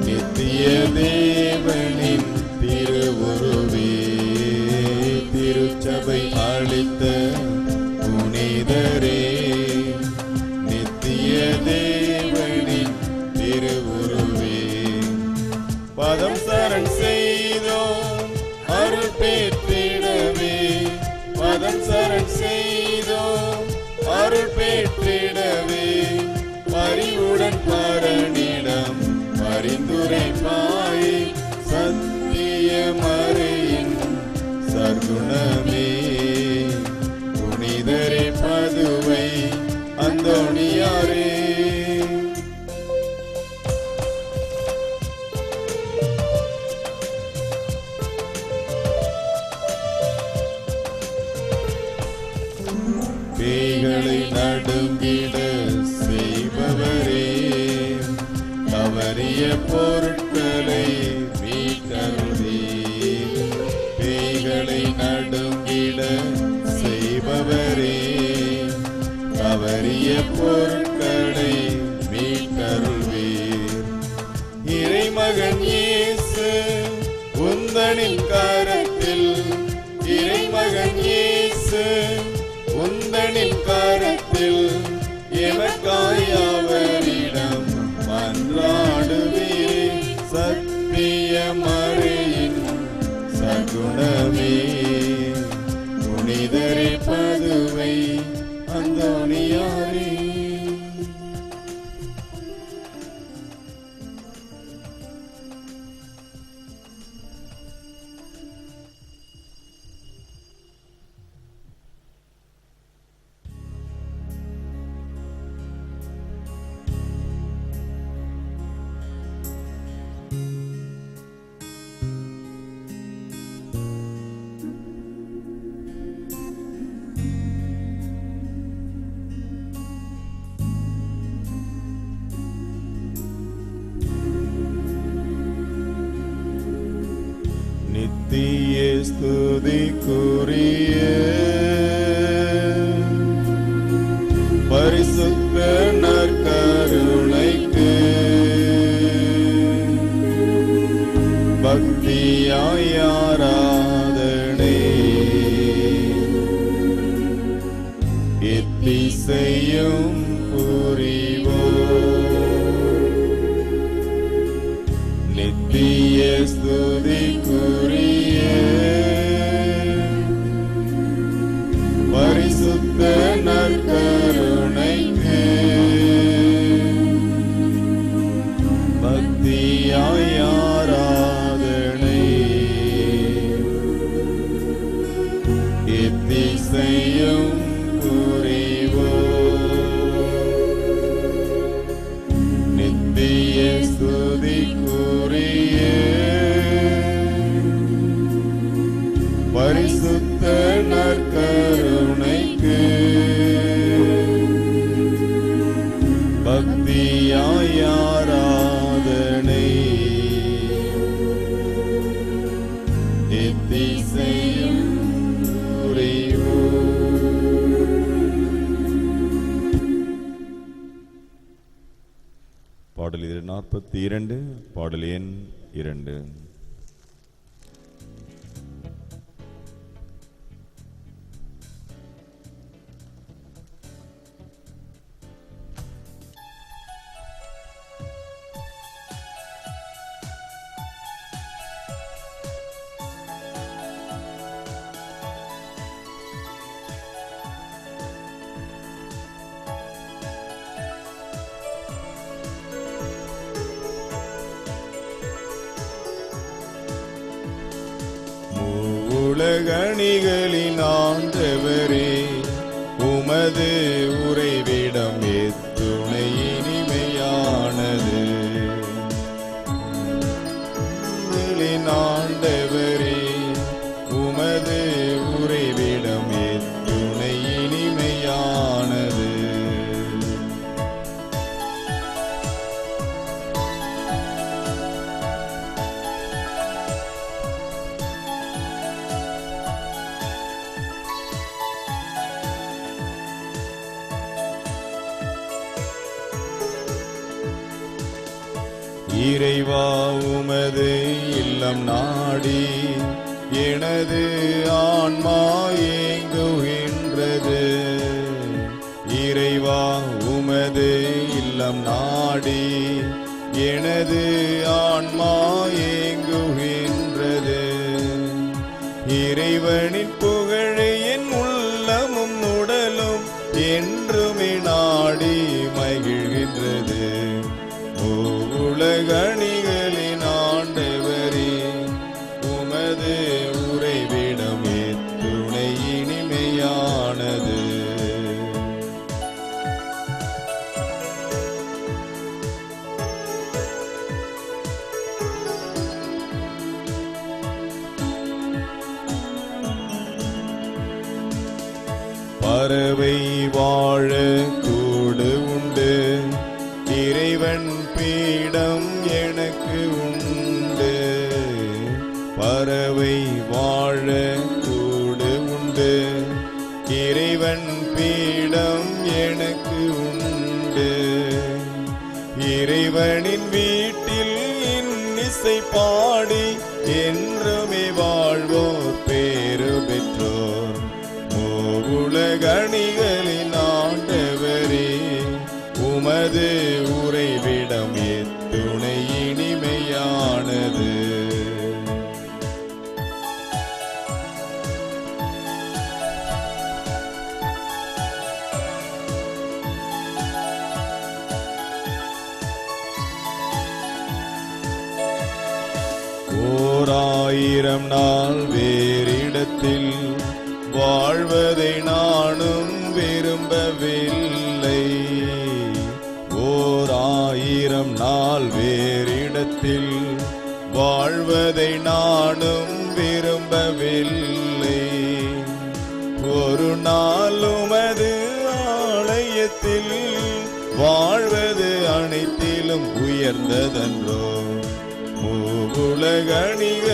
நித்திய தேவனின் திருவுருவே திருச்சபை அளித்த புனிதரே நித்திய தேவனின் திருவுருவே பதம் சரண் செய்தோம் அருள் பெற்றிடவே பதம் சரண் செய்தோம் அருள் பெற்றிடவே பரிவுடன் பரனிடம் பரிந்துரைப்பாய் சத்திய மறையின் சர்க்குணமே புனிதரே பதுவை அந்தோணியாரே பேய்களை நடுங்கிட செய்பவரே தவறிய பொருட்களை மீட்டருளே பேய்களை நடுங்கிட செய்பவரே தவறிய பொருட்களை மீட்டருள்வீர் இறைமகன் இயேசு உந்தனின் கரத்தில் இறைமகன் இயேசு உந்தனின் கரத்தில் எமக்காயவரிடம் மன்றாடுவே சத்திய மறையின் சகுணமே புனிதரே பதுவை அந்தோணியாரே நித்திய ஸ்துதிக்குரிய பரிசுத்த நற்கருணைக்கு பக்தியாய் ஆராதனை எத்திசையும் புரிவோம் நித்திய ஸ்துதிக்குரிய பரிசுத்த நற்கருணைக்கு பக்தியாய் ஆராதனை எத்திசையும் புரிவோம் நித்திய ஸ்துதிக்குரிய பரிசுத்த நற்கருணைக்கு பக்தியாய் ஆராதனை எத்திசையும் புரிவோம். பாடல் 42 பாடல் எண் 2. உலகணிகளின் ஆண்டவரே உமது உறைவிடம் எத்துணை இனிமையானது ஆண்டவரே உமது உறைவிடம் இறைவா உமது இல்லம் நாடி எனது ஆன்மா ஏங்குகின்றது. இறைவா உமது இல்லம் நாடி எனது ஆன்மா ஏங்குகின்றது. இறைவனின் புகழை என் உள்ளமும் உடலும் என்றுமே நாடி மகிழ்கின்றது. உலகணிகளின் ஆண்டவரே, உமது உறைவிடம் எத்துணை இனிமையானது. பறவை வாழ கூடு உண்டு, இறைவன் பீடம் எனக்கு உண்டு. பறவை வாழ கூடு உண்டு, இறைவன் பீடம் எனக்கு உண்டு. இறைவனின் வீட்டில் இன்னிசை பாடி என்றுமே வாழ்வோர் பேறு பெற்றோர். உலகணிகளின் ஆண்டவரே, உமது உறைவிடம் எத்துணை இனிமையானது. ஓராயிரம் நாள் வேறிடத்தில் வாழ்வதை நானும் விரும்பவில்லை. ஓராயிரம் நாள் வேறிடத்தில் வாழ்வதை நானும் விரும்பவில்லை. ஒரு நாள் உமது ஆலயத்தில் வாழ்வது அனைத்திலும் உயர்ந்ததன்றோ. உலகணிகள்